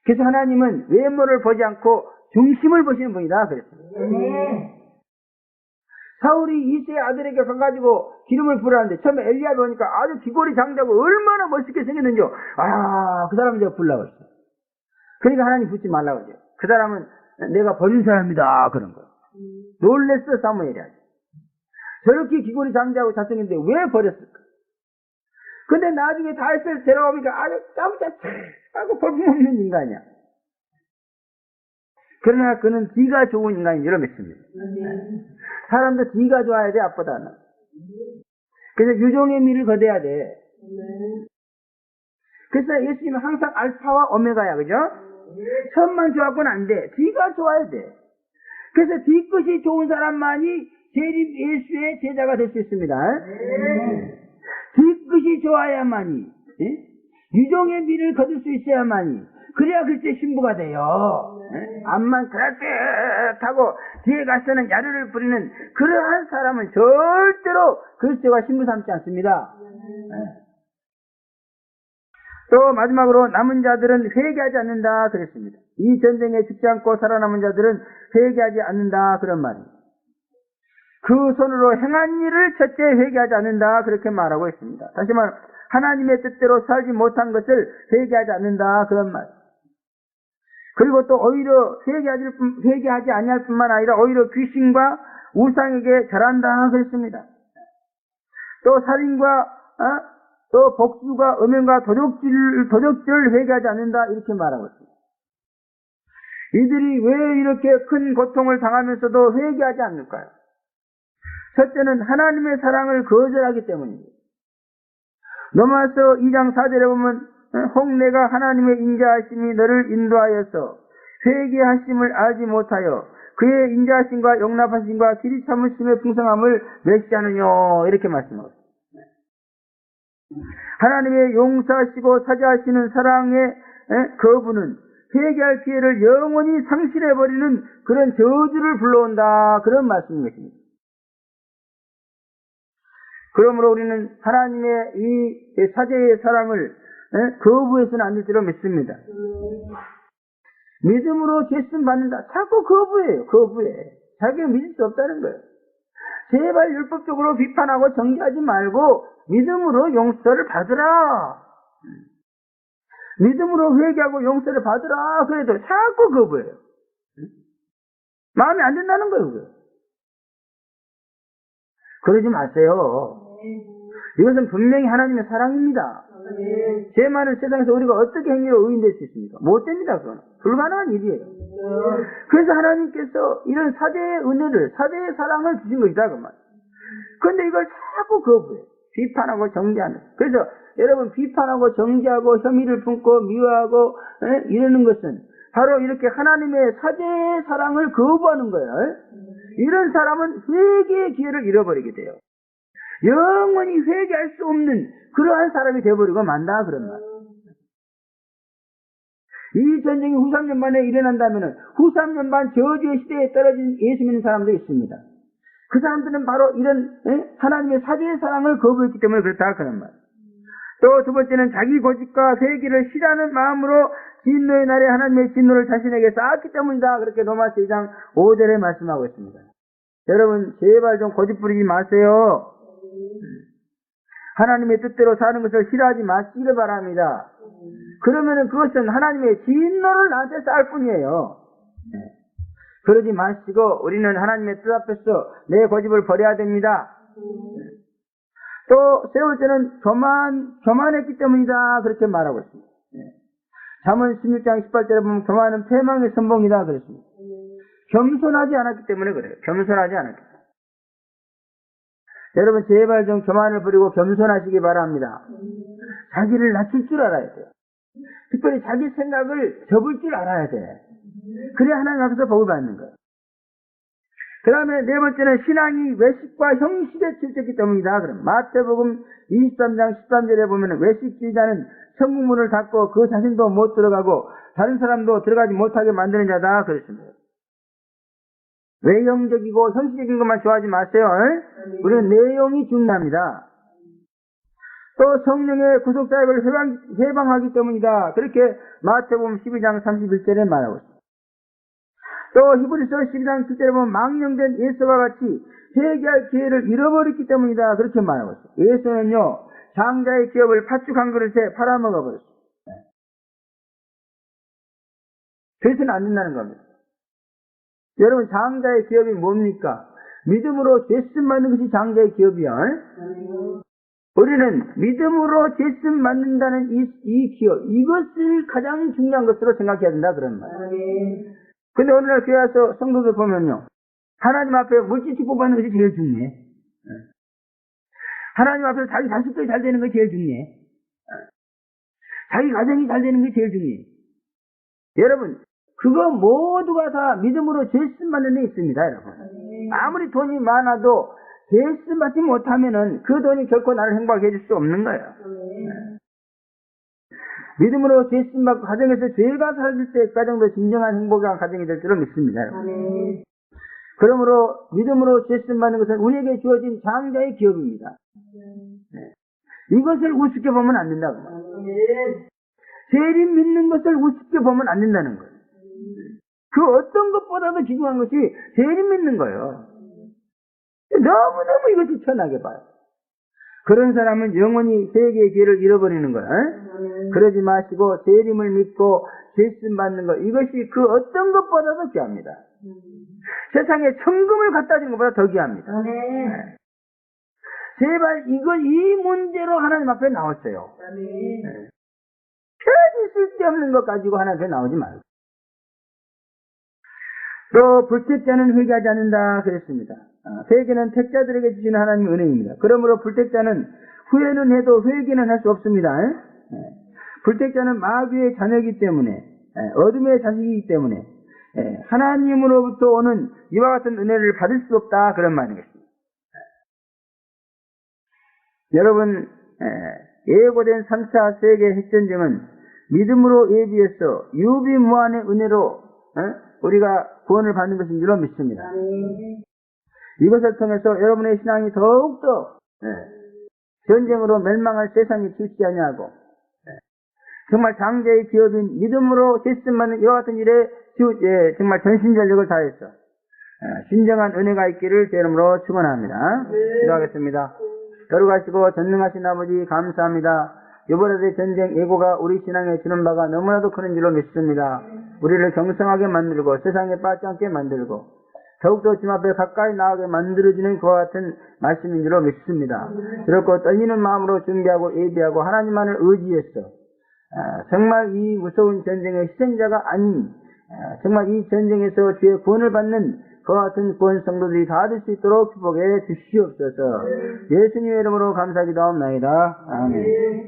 그래서 하나님은 외모를 보지 않고 중심을 보시는 분이다 그랬어요. 사울이 이새의 아들에게 가가지고 기름을 부으라는데 처음에 엘리야가 오니까 아주 귀골이 장자고 얼마나 멋있게 생겼는지 그 사람을 제가 부르라고 했어요. 그러니까 하나님 붙지 말라고 하죠. 그 사람은 내가 버린 사람이다 그런 거예요. 놀랬어 사무엘이 아주. 저렇게 귀골이 장자고 잘생겼는데 왜 버렸을까? 근데 나중에 다윗을 데려오니까 아주 깜짝하고 볼품없는 인간이야. 그러나 그는 뒤가 좋은 인간인 줄 믿습니다. 사람도 뒤가 좋아야 돼 앞보다는. 그래서 유종의 미를 거둬야 돼. 그래서 예수님은 항상 알파와 오메가야 그죠? 처음만 좋았고는 안 돼. 뒤가 좋아야 돼. 그래서 뒤끝이 좋은 사람만이 재림 예수의 제자가 될 수 있습니다. 뒤끝이 좋아야만이 유종의 미를 거둘 수 있어야만이 그래야 글쎄 신부가 돼요. 앞만 그럴듯하고 뒤에 가서는 야르를 부리는 그러한 사람은 절대로 그리스도가 신부 삼지 않습니다. 또 마지막으로 남은 자들은 회개하지 않는다 그랬습니다. 이 전쟁에 죽지 않고 살아남은 자들은 회개하지 않는다 그런 말입니다. 그 손으로 행한 일을 첫째 회개하지 않는다 그렇게 말하고 있습니다. 다시 말하면 하나님의 뜻대로 살지 못한 것을 회개하지 않는다 그런 말. 그리고 또 오히려 회개하지 아니할 뿐만 아니라 오히려 귀신과 우상에게 절한다 그랬습니다. 또 살인과 또 복수가 음행과 도적질을 회개하지 않는다 이렇게 말하고 있습니다. 이들이 왜 이렇게 큰 고통을 당하면서도 회개하지 않을까요? 첫째는 하나님의 사랑을 거절하기 때문입니다. 로마서 2장 4절에 보면 혹 내가 하나님의 인자하심이 너를 인도하여서 회개하심을 알지 못하여 그의 인자하심과 용납하심과 길이 참으심의 풍성함을 맺지않으뇨 이렇게 말씀하고 있습니다. 하나님의 용서하시고 사죄하시는 사랑의 거부는 회개할 기회를 영원히 상실해버리는 그런 저주를 불러온다 그런 말씀인 것입니다. 그러므로 우리는 하나님의 이 사죄의 사랑을 거부해서는 안 될 줄로 믿습니다. 믿음으로 죄씀 받는다. 자꾸 거부해. 자기가 믿을 수 없다는 거예요. 제발 율법적으로 비판하고 정죄하지 말고 믿음으로 용서를 받으라. 믿음으로 회개하고 용서를 받으라 그래도 자꾸 거부해요. 마음에 안 든다는 거예요. 그게. 그러지 마세요. 이것은 분명히 하나님의 사랑입니다. 죄 많은 세상에서 우리가 어떻게 행위로 의인될 수 있습니까? 못 됩니다. 그건 불가능한 일이에요. 그래서 하나님께서 이런 사대의 은혜를, 사대의 사랑을 주신 것이다 그 말. 그런데 이걸 자꾸 거부해요. 비판하고 정죄하는. 그래서 여러분, 비판하고 정죄하고 혐의를 품고 미워하고 이러는 것은 바로 이렇게 하나님의 사대의 사랑을 거부하는 거예요. 이런 사람은 회개의 기회를 잃어버리게 돼요. 영원히 회개할 수 없는 그러한 사람이 되어버리고 만다 그런 말. 이 전쟁이 후 3년 만에 일어난다면 후 3년 반 저주의 시대에 떨어진 예수 믿는 사람도 있습니다. 그 사람들은 바로 이런 하나님의 사죄의 사랑을 거부했기 때문에 그렇다 그런 말. 또 두 번째는 자기 고집과 회개를 싫어하는 마음으로 진노의 날에 하나님의 진노를 자신에게 쌓았기 때문이다. 그렇게 로마서 2장 5절에 말씀하고 있습니다. 여러분, 제발 좀 고집 부리지 마세요. 하나님의 뜻대로 사는 것을 싫어하지 마시기를 바랍니다. 그러면은 그것은 하나님의 진노를 나한테 쌓을 뿐이에요. 그러지 마시고 우리는 하나님의 뜻 앞에서 내 고집을 버려야 됩니다. 또 세 번째는 교만했기 때문이다. 그렇게 말하고 있습니다. 잠언 16장 18절에 보면 교만은 패망의 선봉이다. 그랬습니다. 겸손하지 않았기 때문에 그래요. 겸손하지 않았기 때문에. 여러분, 제발 좀 교만을 버리고 겸손하시기 바랍니다. 자기를 낮출 줄 알아야 돼요. 특별히 자기 생각을 접을 줄 알아야 돼. 그래야 하나님 앞에서 복을 받는 거예요. 그 다음에 네 번째는 신앙이 외식과 형식에 치우쳤기 때문이다. 그럼 마태복음 23장 13절에 보면 외식주의자는 천국문을 닫고 그 자신도 못 들어가고 다른 사람도 들어가지 못하게 만드는 자다. 그랬습니다. 외형적이고 형식적인 것만 좋아하지 마세요. 우리는 내용이 중요합니다. 또 성령의 구속사역을 해방하기 때문이다. 그렇게 마태복음 12장 31절에 말하고 있습니다. 또 히브리서 12장 7절에 보면 망령된 예수와 같이 회개할 기회를 잃어버렸기 때문이다. 그렇게 말하고 있습니다. 예수는요, 장자의 기업을 팥죽 한 그릇에 팔아먹어버렸습니다. 그래서는 안 된다는 겁니다. 여러분, 장자의 기업이 뭡니까? 믿음으로 죄씀 받는 것이 장자의 기업이야. 우리는 믿음으로 죄씀 받는다는 이 기업, 이것을 가장 중요한 것으로 생각해야 된다 그런 말이에요. 근데 오늘날 교회 와서 성도들 보면요, 하나님 앞에 물질 축복받는 것이 제일 중요해. 하나님 앞에서 자기 자식들이 잘 되는 것이 제일 중요해. 자기 가정이 잘 되는 것이 제일 중요해. 여러분, 그거 모두가 다 믿음으로 죄씀 받는 데 있습니다, 여러분. 아무리 돈이 많아도 죄씀 받지 못하면은 그 돈이 결코 나를 행복하게 해줄 수 없는 거예요. 믿음으로 죄씀 받고 가정에서 죄가 사라질 때 가정도 진정한 행복한 가정이 될 줄로 믿습니다, 여러분. 그러므로 믿음으로 죄씀 받는 것은 우리에게 주어진 장자의 기업입니다. 이것을 우습게 보면 안 된다고. 재림 믿는 것을 우습게 보면 안 된다는 거예요. 그 어떤 것보다도 중요한 것이 재림 믿는 거예요. 너무너무 이것이 천하게 봐요. 그런 사람은 영원히 회개의 기회를 잃어버리는 거예요. 그러지 마시고 재림을 믿고 죄씀 받는 것, 이것이 그 어떤 것보다도 귀합니다. 세상에 천금을 갖다 주는 것보다 더 귀합니다. 제발 이 문제로 하나님 앞에 나왔어요. 편히 쓸데없는 것 가지고 하나님 앞에 나오지 말고. 또 불택자는 회개하지 않는다 그랬습니다. 회개는 택자들에게 주시는 하나님의 은혜입니다. 그러므로 불택자는 후회는 해도 회개는 할 수 없습니다. 불택자는 마귀의 자녀이기 때문에, 어둠의 자식이기 때문에 하나님으로부터 오는 이와 같은 은혜를 받을 수 없다 그런 말이겠습니다. 여러분, 예고된 3차 세계 핵전쟁은 믿음으로 예비해서 유비무한의 은혜로 우리가 구원을 받는 것인 줄로 믿습니다. 이것을 통해서 여러분의 신앙이 더욱더 전쟁으로 멸망할 세상에 치우치지 아니하고 정말 장자의 기업인 믿음으로 죄씀 받는 이와 같은 일에 정말 전신전력을 다해서 진정한 은혜가 있기를 제 이름으로 축원합니다. 기도하겠습니다. 거룩하시고 전능하신 아버지 감사합니다. 유브라데 전쟁 예고가 우리 신앙에 주는 바가 너무나도 큰 줄로 믿습니다. 우리를 경성하게 만들고 세상에 빠지지 않게 만들고 더욱더 주님 앞에 가까이 나가게 만들어주는 그와 같은 말씀인 줄로 믿습니다. 그렇고 떨리는 마음으로 준비하고 예비하고 하나님만을 의지해서 정말 이 무서운 전쟁의 희생자가 아닌 정말 이 전쟁에서 주의 구원을 받는 그와 같은 구원 성도들이 다 될 수 있도록 축복해 주시옵소서. 예수님의 이름으로 감사기도하옵나이다. 아멘.